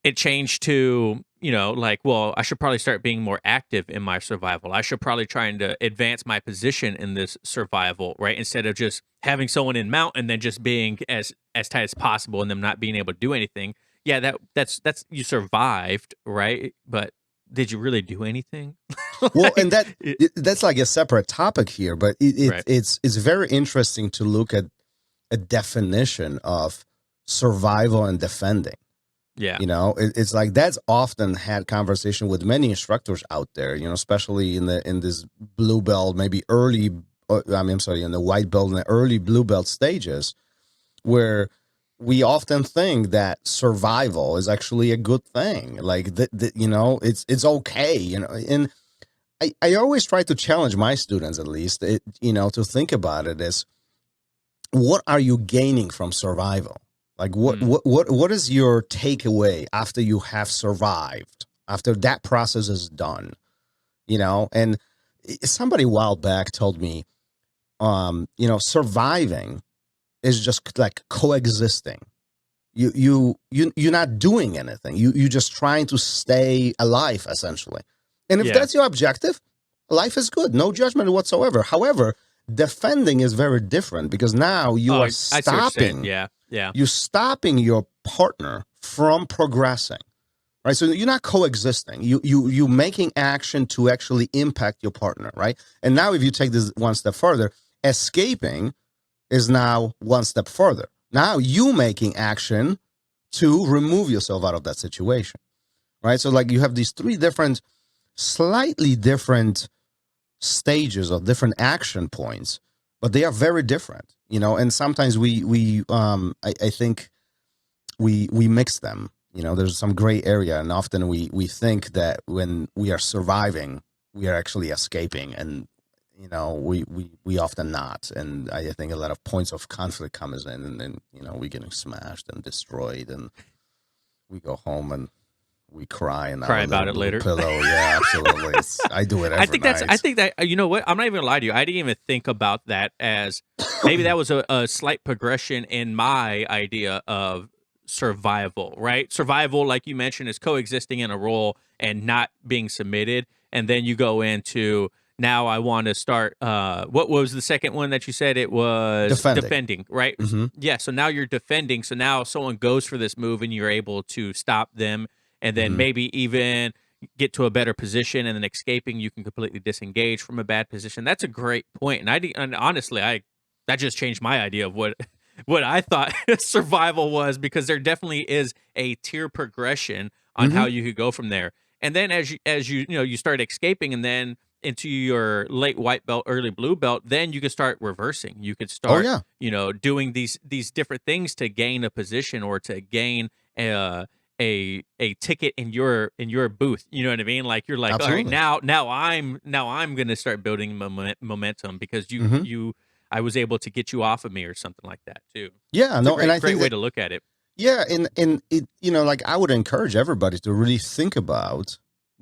it changed to, well, I should probably start being more active in my survival. I should probably try to advance my position in this survival, right? Instead of just having someone in mount and then just being as tight as possible and them not being able to do anything. Yeah, that's you survived, right? But did you really do anything? Well, and that's like a separate topic here, but it's very interesting to look at a definition of survival and defending. Yeah. It's like that's often had conversation with many instructors out there, especially in this blue belt, maybe early, in the white belt and the early blue belt stages, where we often think that survival is actually a good thing. Like it's okay, and I always try to challenge my students, at least, to think about it as, what are you gaining from survival? Like what is your takeaway after you have survived, after that process is done, and somebody a while back told me, surviving is just like coexisting. You're not doing anything. You're just trying to stay alive, essentially. And if that's your objective, life is good. No judgment whatsoever. However, defending is very different because now you are stopping. Yeah. You're stopping your partner from progressing, right? So you're not coexisting. You're making action to actually impact your partner, right? And now if you take this one step further, escaping is now one step further. Now you making action to remove yourself out of that situation, right? So like you have these three slightly different stages of different action points, but they are very different, and sometimes I think we mix them. There's some gray area, and often we think that when we are surviving, we are actually escaping, and we often not. And I think a lot of points of conflict comes in, and then we're getting smashed and destroyed, and we go home and we cry and cry about it later. Pillow, yeah, absolutely. I do it every night. I think that you know what? I'm not even gonna lie to you. I didn't even think about that as maybe that was a slight progression in my idea of survival. Right? Survival, like you mentioned, is coexisting in a role and not being submitted, and then you go into now I want to start. What was the second one that you said? It was defending, right? Mm-hmm. Yeah. So now you're defending. So now someone goes for this move, and you're able to stop them, and then maybe even get to a better position, and then escaping, you can completely disengage from a bad position. That's a great point. And honestly, that just changed my idea of what I thought survival was, because there definitely is a tier progression on how you could go from there. And then as you you start escaping, and then into your late white belt, early blue belt, then you can start reversing. You could start, doing these different things to gain a position or to gain a ticket in your booth. You know what I mean? Like you're like, Absolutely. all right, now I'm gonna start building momentum because I was able to get you off of me or something like that too. Yeah, It's no, a great, and I great think way to look at it. Yeah, and it, like I would encourage everybody to really think about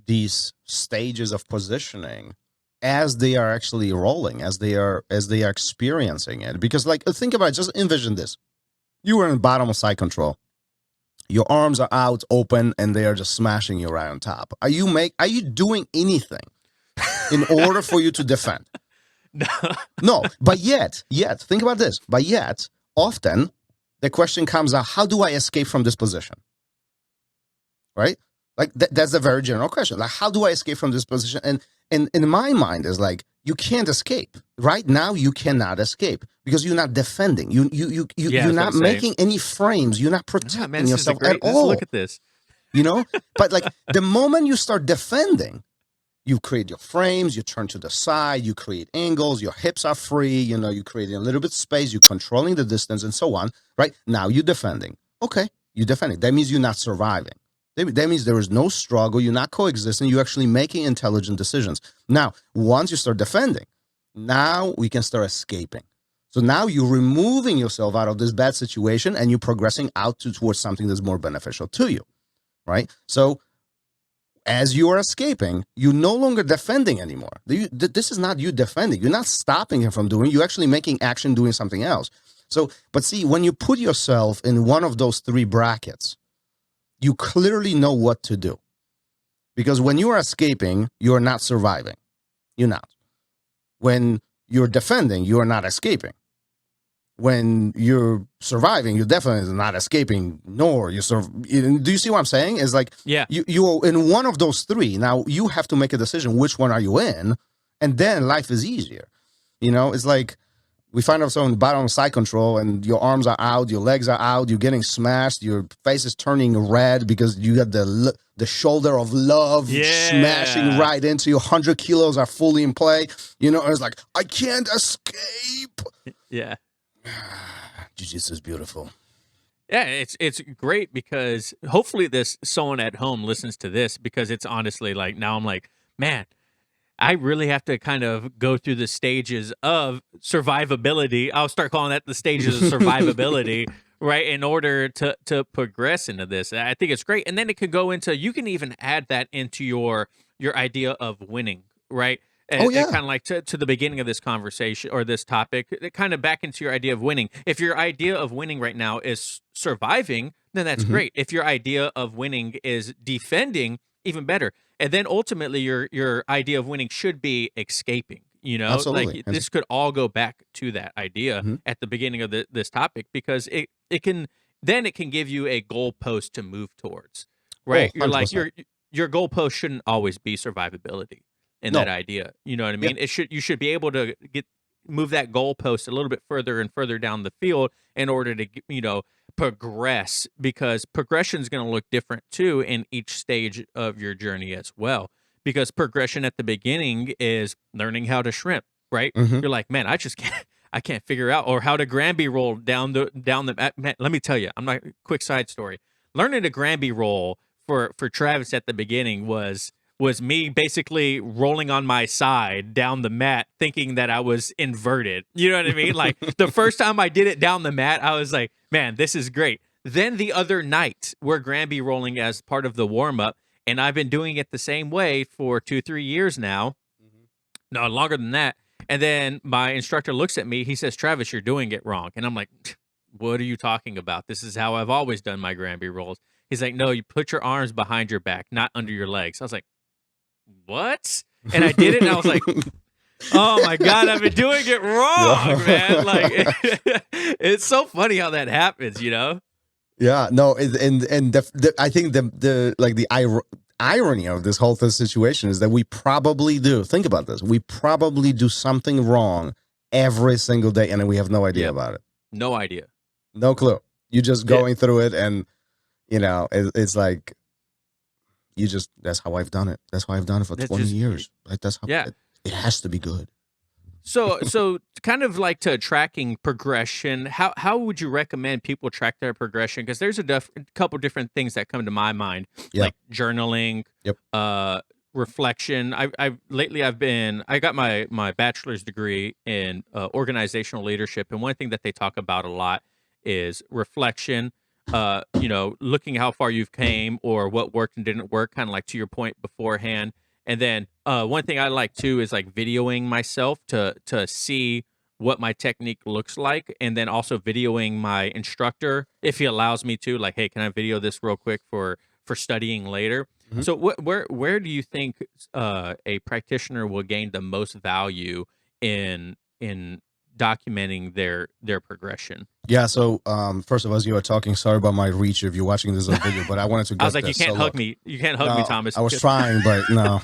these stages of positioning as they are actually rolling, as they are experiencing it. Because like think about it, just envision this. You were in bottom of side control. Your arms are out open and they are just smashing you right on top. Are you doing anything in order for you to defend? No, but yet, think about this. But yet, often the question comes out, how do I escape from this position? Right? Like that's a very general question. Like, how do I escape from this position? And in my mind is like, you can't escape. Right now, you cannot escape because you're not defending. You're not making any frames. You're not protecting yourself at all. Look at this. But like the moment you start defending, you create your frames, you turn to the side, you create angles, your hips are free, you create a little bit of space, you're controlling the distance and so on, right? Now you're defending. Okay, you're defending. That means you're not surviving. That means there is no struggle, you're not coexisting, you're actually making intelligent decisions. Now, once you start defending, now we can start escaping. So now you're removing yourself out of this bad situation and you're progressing out towards something that's more beneficial to you, right? So as you are escaping, you're no longer defending anymore. This is not you defending. You're not stopping him from doing. You're actually making action doing something else. So, but see, when you put yourself in one of those three brackets, you clearly know what to do. Because when you are escaping, you are not surviving. You're not. When you're defending, you are not escaping. When you're surviving, you're definitely not escaping, nor you do you see what I'm saying? It's like, you're in one of those three. Now you have to make a decision, which one are you in? And then life is easier. It's like we find ourselves in the bottom of side control and your arms are out, your legs are out, you're getting smashed, your face is turning red because you got the shoulder of love smashing right into you. 100 kilos are fully in play. It's like, I can't escape. Yeah. Jiu-Jitsu is beautiful. Yeah, it's great because hopefully someone at home listens to this, because it's honestly like, now I'm like, man, I really have to kind of go through the stages of survivability. I'll start calling that the stages of survivability, right? In order to progress into this. I think it's great. And then it could go into, you can even add that into your idea of winning, right? And kind of like to the beginning of this conversation or this topic, kind of back into your idea of winning. If your idea of winning right now is surviving, then that's great. If your idea of winning is defending, even better. And then ultimately your idea of winning should be escaping. Absolutely. Like this could all go back to that idea at the beginning of this topic, because it can give you a goalpost to move towards, right? You're like, your goalpost shouldn't always be survivability. In that idea, you know what I mean? You should be able to move that goalpost a little bit further and further down the field in order to progress, because progression is going to look different too in each stage of your journey as well. Because progression at the beginning is learning how to shrimp, right? You're like, man, I can't figure out, or how to Granby roll down the. Man, let me tell you, quick side story. Learning to Granby roll for Travis at the beginning was me basically rolling on my side down the mat, thinking that I was inverted. You know what I mean? Like the first time I did it down the mat, I was like, man, this is great. Then the other night, we're Granby rolling as part of the warm-up, and I've been doing it the same way for 2-3 years now. No, longer than that. And then my instructor looks at me, he says, Travis, you're doing it wrong. And I'm like, what are you talking about? This is how I've always done my Granby rolls. He's like, no, you put your arms behind your back, not under your legs. I was like, what? And I did it, and I was like, Oh my God, I've been doing it wrong, man. Like, it's so funny how that happens, you know? Yeah, no, I think the irony of this whole situation is that we probably do. Think about this. We probably do something wrong every single day, and we have no idea about it. No idea. No clue. You're just going through it, and it's like that's how I've done it. That's how I've done it for 20 years. Like that's how it has to be good. So kind of like to tracking progression, how would you recommend people track their progression? Because there's a couple different things that come to my mind, like journaling, reflection. I got my bachelor's degree in organizational leadership, and one thing that they talk about a lot is reflection. Looking how far you've came or what worked and didn't work, kind of like to your point beforehand. And then one thing I like too is like videoing myself to see what my technique looks like, and then also videoing my instructor if he allows me to. Like, hey, can I video this real quick for studying later? Mm-hmm. So where do you think a practitioner will gain the most value in documenting their progression? Yeah, so first of all, as you were talking, sorry about my reach if you're watching this on video, but I wanted to get I was like, you can't hug me. You can't hug me, Thomas. I was trying, but no.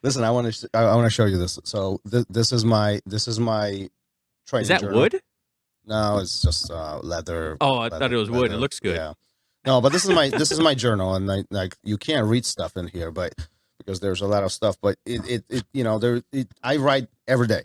Listen, I want to show you this. So this is my training Is that journal. wood? No, it's just leather. Oh, I thought it was wood. It looks good. Yeah. No, but this is my journal, and like you can't read stuff in here, but because there's a lot of stuff, but I write every day.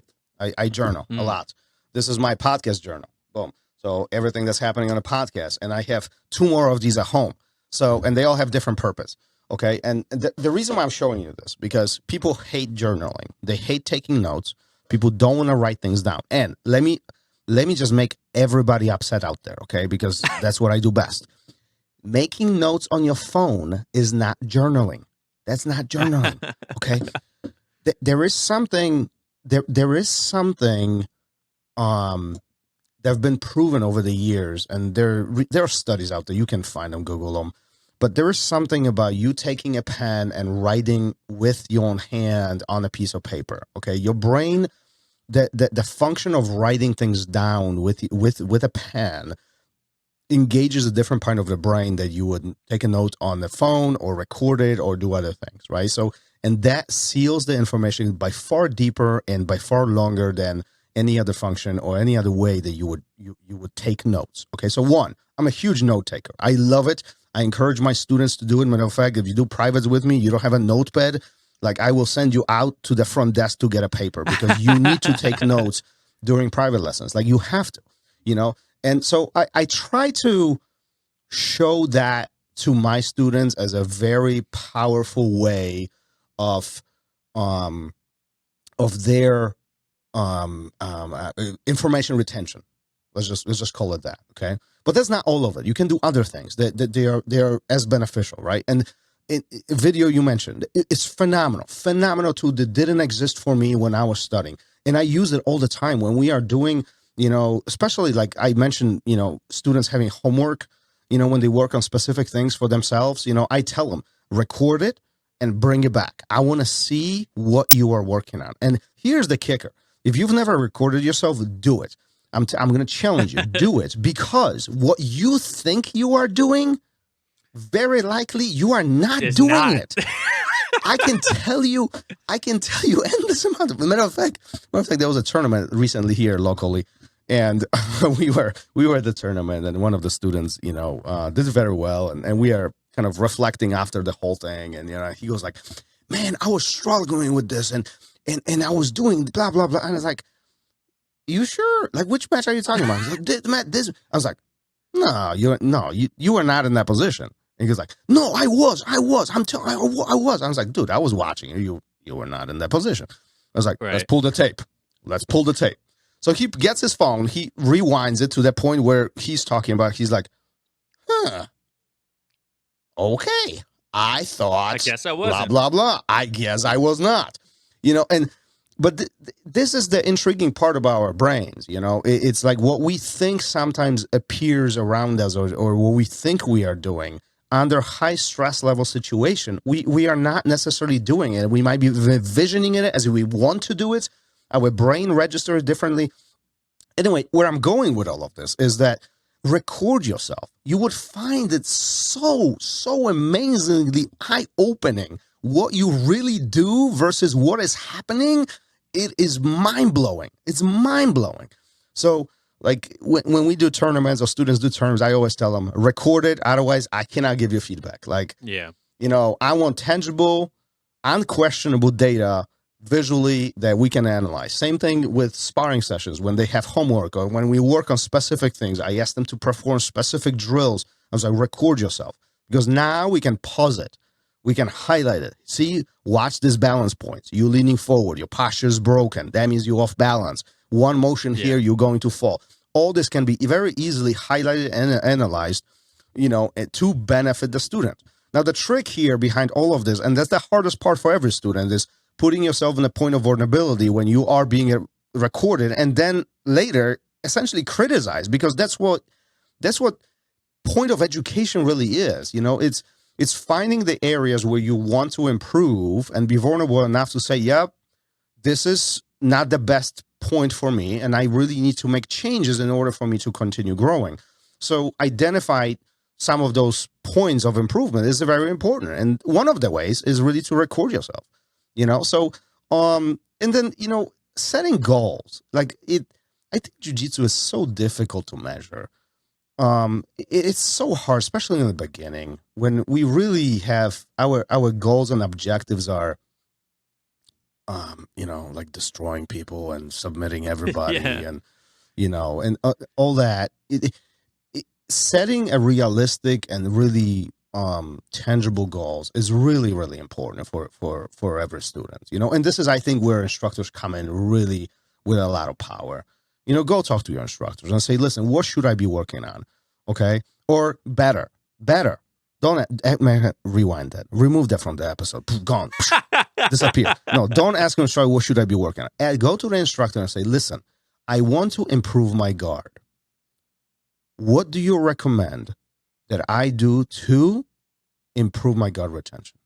I journal a lot. This is my podcast journal. Boom. So everything that's happening on a podcast, and I have 2 more of these at home. So, and they all have different purpose. Okay. And the reason why I'm showing you this, because people hate journaling. They hate taking notes. People don't want to write things down. And let me just make everybody upset out there. Okay. Because that's what I do best. Making notes on your phone is not journaling. That's not journaling. Okay. There is something that have been proven over the years, and there are studies out there. You can find them, Google them. But there is something about you taking a pen and writing with your own hand on a piece of paper. Okay, your brain, the function of writing things down with a pen engages a different part of the brain that you would take a note on the phone or record it or do other things, right? So, and that seals the information by far deeper and by far longer than any other function or any other way that you would take notes. Okay, so one, I'm a huge note taker. I love it. I encourage my students to do it. Matter of fact, if you do privates with me, you don't have a notepad, like I will send you out to the front desk to get a paper, because you need to take notes during private lessons. Like you have to, And so I try to show that to my students as a very powerful way of their information retention. Let's just call it that. Okay. But that's not all of it. You can do other things that they are as beneficial, right? And video you mentioned, it's phenomenal tool that didn't exist for me when I was studying, and I use it all the time when we are doing, especially like I mentioned, students having homework, when they work on specific things for themselves, I tell them record it and bring it back. I want to see what you are working on. And here's the kicker: if you've never recorded yourself, do it. I'm going to challenge you. Do it, because what you think you are doing, very likely you are not doing it. I can tell you endless amount of. Matter of fact, there was a tournament recently here locally, and we were at the tournament, and one of the students, did very well, and we are kind of reflecting after the whole thing, and he goes like, "Man, I was struggling with this, and I was doing blah blah blah," and I was like, "You sure? Like, which match are you talking about?" He's like, "This." I was like, "No, you are not in that position." And he goes like, "No, I was. I'm telling you, I was." I was like, "Dude, I was watching you. You were not in that position." I was like, right. Let's pull the tape. So he gets his phone, he rewinds it to the point where he's talking about, he's like, okay, I guess I wasn't. Blah, blah, blah. I guess I was not. But this is the intriguing part about our brains, It's like what we think sometimes appears around us or what we think we are doing under high stress level situation, we are not necessarily doing it. We might be envisioning it as we want to do it. Our brain registers differently. Anyway, where I'm going with all of this is that record yourself. You would find it so amazingly eye-opening what you really do versus what is happening. It is mind-blowing. It's mind-blowing. So, like, when we do tournaments or students do tournaments, I always tell them, record it. Otherwise, I cannot give you feedback. Like, I want tangible, unquestionable data visually that we can analyze. Same thing with sparring sessions when they have homework or when we work on specific things. I ask them to perform specific drills. I was like, record yourself, because now we can pause it. We can highlight it. See, watch this balance points. You're leaning forward. Your posture is broken. That means you're off balance. One motion here, you're going to fall. All this can be very easily highlighted and analyzed, to benefit the student. Now, the trick here behind all of this, and that's the hardest part for every student, is putting yourself in a point of vulnerability when you are being recorded and then later essentially criticized, because that's what point of education really is. It's finding the areas where you want to improve and be vulnerable enough to say, yep, this is not the best point for me, and I really need to make changes in order for me to continue growing. So identify some of those points of improvement is very important. And one of the ways is really to record yourself. And then, setting goals, I think jiu-jitsu is so difficult to measure. It's so hard, especially in the beginning, when we really have our goals and objectives are, like destroying people and submitting everybody and all that. Setting a realistic and really tangible goals is really, really important for every student, and this is, I think, where instructors come in really with a lot of power. Go talk to your instructors and say, listen, what should I be working on? Okay. Or better. Don't rewind that. Remove that from the episode. Gone. Disappear. No, don't ask an instructor, what should I be working on? Go to the instructor and say, listen, I want to improve my guard. What do you recommend that I do to improve my guard retention?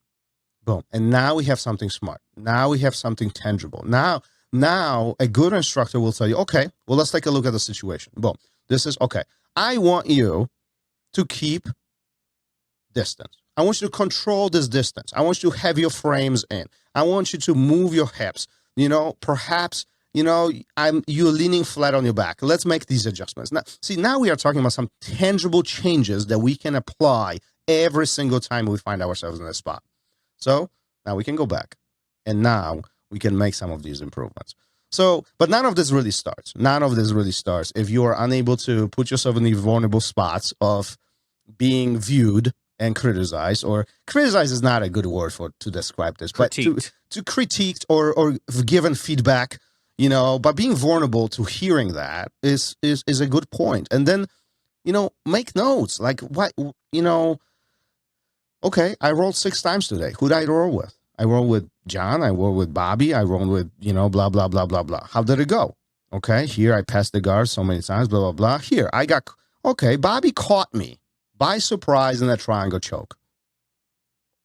Boom. And now we have something smart. Now we have something tangible. Now a good instructor will tell you, okay, well, let's take a look at the situation. Boom. This is, okay, I want you to keep distance. I want you to control this distance. I want you to have your frames in. I want you to move your hips. Perhaps, you're leaning flat on your back. Let's make these adjustments. Now we are talking about some tangible changes that we can apply every single time we find ourselves in this spot. So now we can go back, and now we can make some of these improvements. But none of this really starts. If you are unable to put yourself in the vulnerable spots of being viewed and criticized, or criticize is not a good word to describe this, but to critique or given feedback, but being vulnerable to hearing that is a good point. And then, make notes, like what, okay, I rolled 6 times today. Who did I roll with? I rolled with John. I rolled with Bobby. I rolled with, blah, blah, blah, blah, blah. How did it go? Okay, here I passed the guard so many times, blah, blah, blah. Here, okay, Bobby caught me by surprise in that triangle choke.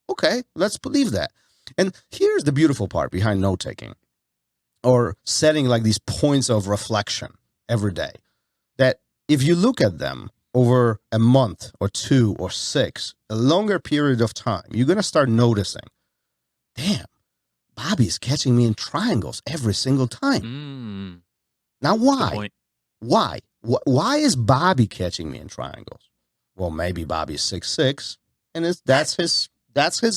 Okay, let's believe that. And here's the beautiful part behind note-taking or setting like these points of reflection every day, that if you look at them over a month or 2 or 6, a longer period of time, you're going to start noticing, damn, Bobby's catching me in triangles every single time. Now, why? Why is Bobby catching me in triangles? Well, maybe Bobby's 6'6", and that's his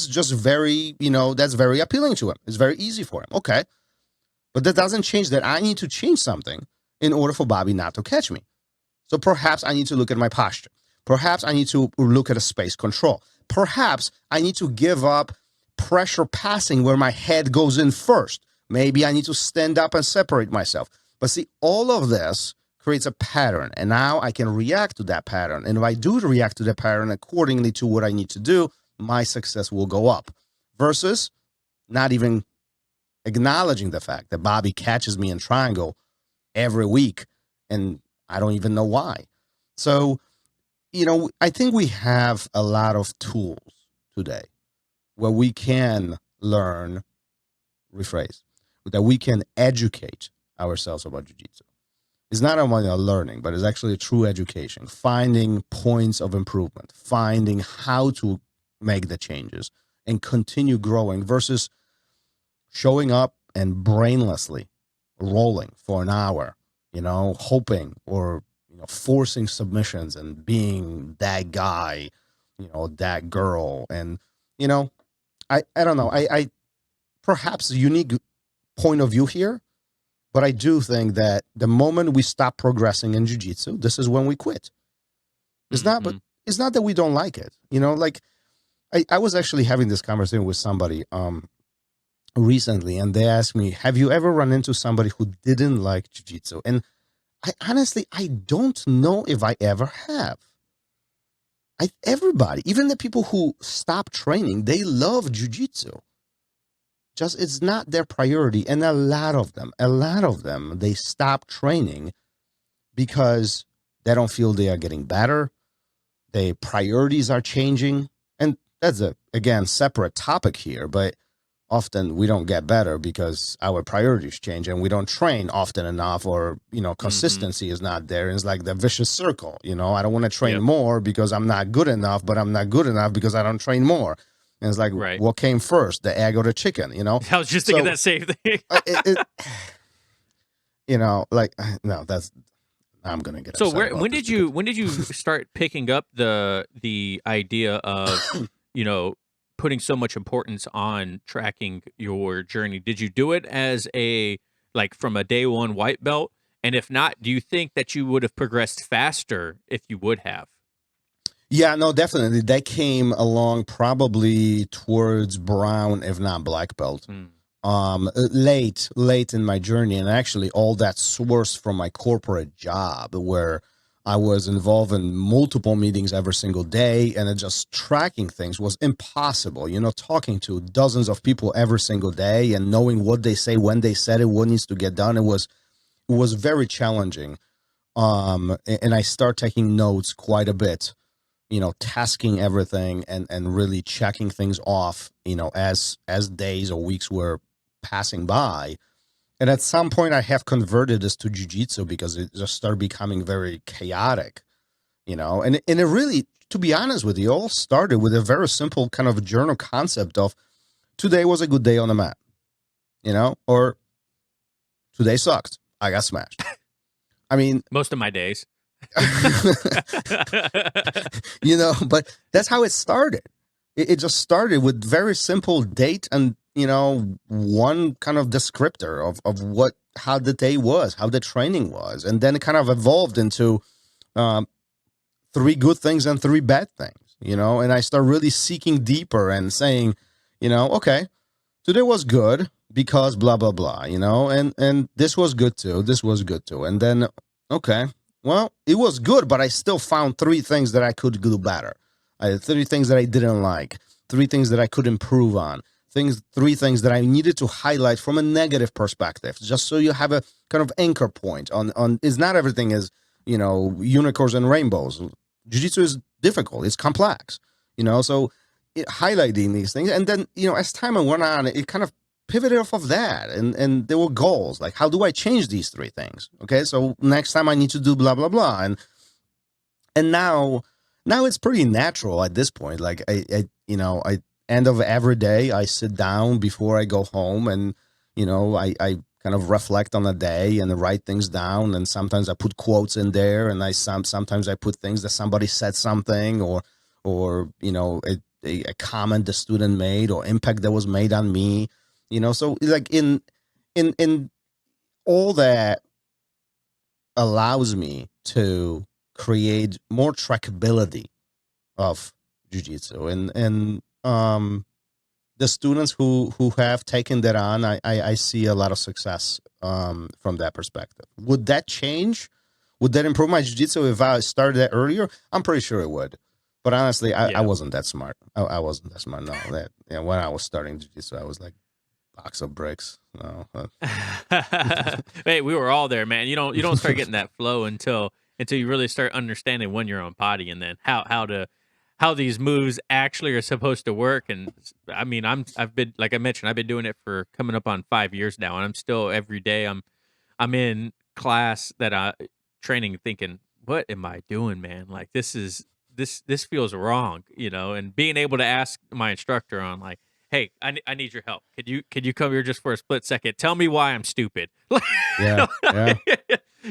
just very, that's very appealing to him. It's very easy for him. Okay. But that doesn't change that I need to change something in order for Bobby not to catch me. So perhaps I need to look at my posture. Perhaps I need to look at a space control. Perhaps I need to give up pressure passing where my head goes in first. Maybe I need to stand up and separate myself. But see, all of this creates a pattern, and now I can react to that pattern. And if I do react to the pattern accordingly to what I need to do, my success will go up, versus not even acknowledging the fact that Bobby catches me in triangle every week, and I don't even know why. So I think we have a lot of tools today where we can that we can educate ourselves about jiu-jitsu. It's not only a learning, but it's actually a true education, finding points of improvement, finding how to make the changes and continue growing versus showing up and brainlessly rolling for an hour, hoping or forcing submissions and being that guy, that girl. And, I don't know. I perhaps a unique point of view here, but I do think that the moment we stop progressing in jiu-jitsu, this is when we quit. It's not, but it's not that we don't like it. Like I was actually having this conversation with somebody recently, and they asked me, have you ever run into somebody who didn't like jiu-jitsu? And I don't know if I ever have. Everybody, even the people who stop training, they love jiu-jitsu. Just it's not their priority. And a lot of them, they stop training because they don't feel they are getting better. Their priorities are changing. And that's again, separate topic here, but often we don't get better because our priorities change and we don't train often enough, or, consistency is not there. And it's like the vicious circle. I don't want to train more because I'm not good enough, but I'm not good enough because I don't train more. And it's like, what came first, the egg or the chicken, I was just thinking that same thing. No, I'm going to get so upset when did you start picking up the idea of, putting so much importance on tracking your journey? Did you do it as from a day one white belt? And if not, do you think that you would have progressed faster if you would have? Yeah, no, definitely. That came along probably towards brown, if not black belt. Late in my journey. And actually all that sourced from my corporate job, where I was involved in multiple meetings every single day, and just tracking things was impossible. Talking to dozens of people every single day and knowing what they say, when they said it, what needs to get done. It was very challenging. And I start taking notes quite a bit, tasking everything and really checking things off, as days or weeks were passing by. And at some point I have converted this to jiu-jitsu because it just started becoming very chaotic, and it really, to be honest with you, all started with a very simple kind of journal concept of today was a good day on the mat, or today sucked. I got smashed. I mean, most of my days, but that's how it started. It just started with very simple date and, one kind of descriptor of how the day was, how the training was. And then it kind of evolved into 3 good things and 3 bad things, and I start really seeking deeper and saying, okay, today was good because blah, blah, blah, and this was good too. This was good too. And then, okay, well, it was good, but I still found 3 things that I could do better. 3 things that I didn't like, 3 things that I could improve on, 3 things that I needed to highlight from a negative perspective, just so you have a kind of anchor point on is not everything is, unicorns and rainbows. Jiu-jitsu is difficult. It's complex, so highlighting these things. And then, as time went on, it kind of pivoted off of that. And there were goals, like, how do I change these 3 things? Okay, so next time I need to do blah, blah, blah. And now it's pretty natural at this point. Like I end of every day, I sit down before I go home and, I kind of reflect on the day and write things down. And sometimes I put quotes in there, and sometimes I put things that somebody said something or a comment the student made or impact that was made on me, so like in all that allows me to create more trackability of jiu-jitsu, and the students who have taken that on, I see a lot of success from that perspective. Would that change? Would that improve my jiu-jitsu if I started that earlier? I'm pretty sure it would. But honestly, I wasn't that smart. I wasn't that smart. No, when I was starting jiu-jitsu, I was like box of bricks. No. Hey, we were all there, man. You don't start getting that flow until until you really start understanding when you're on potty, and then how these moves actually are supposed to work. And I mean, I've been, like I mentioned, I've been doing it for coming up on 5 years now, and I'm still every day I'm in class that I training thinking, what am I doing, man? Like this feels wrong, and being able to ask my instructor on like, hey, I need your help. Could you come here just for a split second? Tell me why I'm stupid. Yeah, yeah,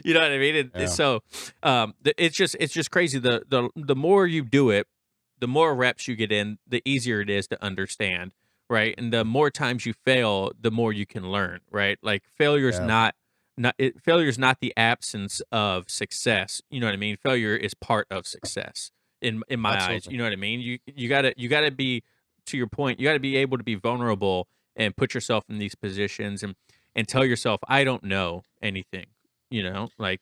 You know what I mean? yeah. So it's just crazy. The more you do it, the more reps you get in, the easier it is to understand, right? And the more times you fail, the more you can learn, right? Like failure's Yeah. failure's not the absence of success. You know what I mean? Failure is part of success in my eyes. Absolutely. You know what I mean? You gotta be, to your point, you gotta be able to be vulnerable and put yourself in these positions and tell yourself, I don't know anything. Like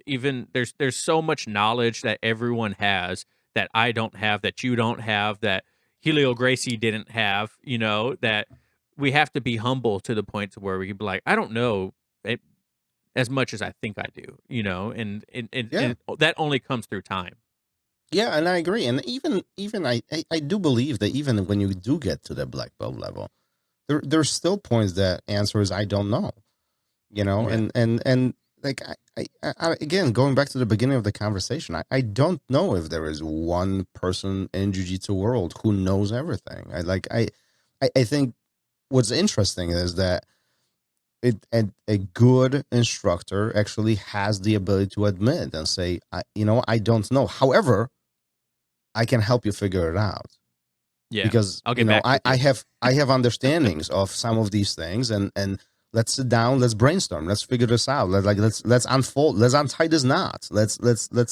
even there's so much knowledge that everyone has that I don't have, that you don't have, that Helio Gracie didn't have, that we have to be humble to the point to where we can be like, I don't know it, as much as I think I do, Yeah. and that only comes through time. Yeah, and I agree. And even I do believe that even when you do get to the black belt level, there's still points that answers I don't know. Yeah. And like again, going back to the beginning of the conversation, I don't know if there is one person in jiu-jitsu world who knows everything. I think what's interesting is that a good instructor actually has the ability to admit and say, I don't know. However, I can help you figure it out Yeah. because I'll get back with I you. have understandings of some of these things, and let's sit down, let's brainstorm, let's figure this out. Let's unfold, let's untie this knot. Let's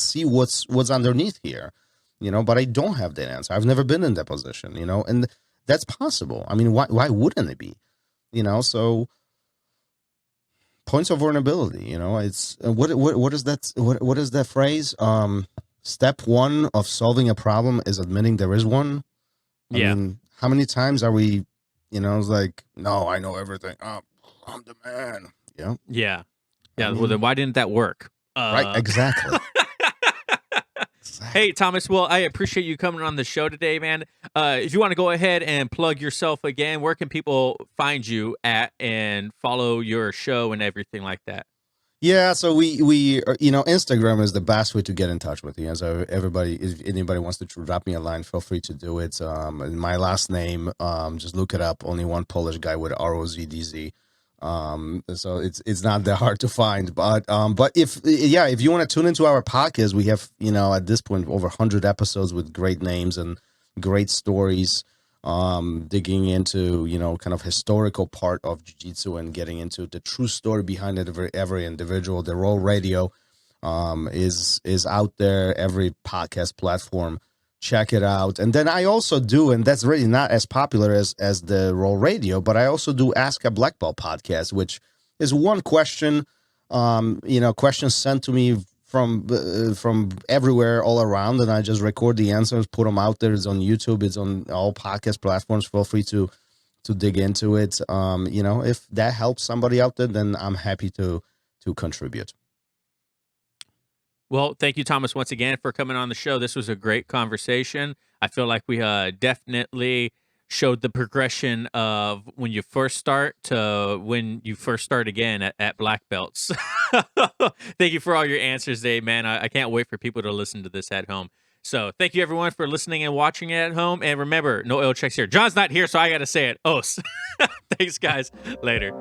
see what's underneath here. But I don't have that answer. I've never been in that position, and that's possible. I mean, why wouldn't it be? So points of vulnerability, it's what is that, what is that phrase? Step one of solving a problem is admitting there is one. I Yeah. mean, how many times are we, it's like, no, I know everything. I'm the man. Yeah. I Yeah. Well, mean, then why didn't that work? right, exactly. Hey, Thomas. Well, I appreciate you coming on the show today, man. If you want to go ahead and plug yourself again, where can people find you at and follow your show and everything like that? Yeah, so we Instagram is the best way to get in touch with you. So everybody, if anybody wants to drop me a line, feel free to do it. My last name, just look it up. Only one Polish guy with Rozdz. So it's not that hard to find. But if you want to tune into our podcast, we have at this point over 100 episodes with great names and great stories. Digging into kind of historical part of jiu-jitsu and getting into the true story behind it, every individual. The Roll Radio is out there, every podcast platform. Check it out. And then I also do, and that's really not as popular as the Roll Radio, but I also do Ask a Black Belt podcast, which is one question, questions sent to me from everywhere, all around, and I just record the answers, put them out there. It's on YouTube, it's on all podcast platforms. Feel free to dig into it. If that helps somebody out there, then I'm happy to contribute. Well, thank you, Thomas, once again for coming on the show. This was a great conversation. I feel like we definitely showed the progression of when you first start to when you first start again at black belts. Thank you for all your answers today, man. I can't wait for people to listen to this at home. So thank you, everyone, for listening and watching it at home. And remember, no oil checks here. John's not here, so I got to say it. Os. Thanks, guys. Later.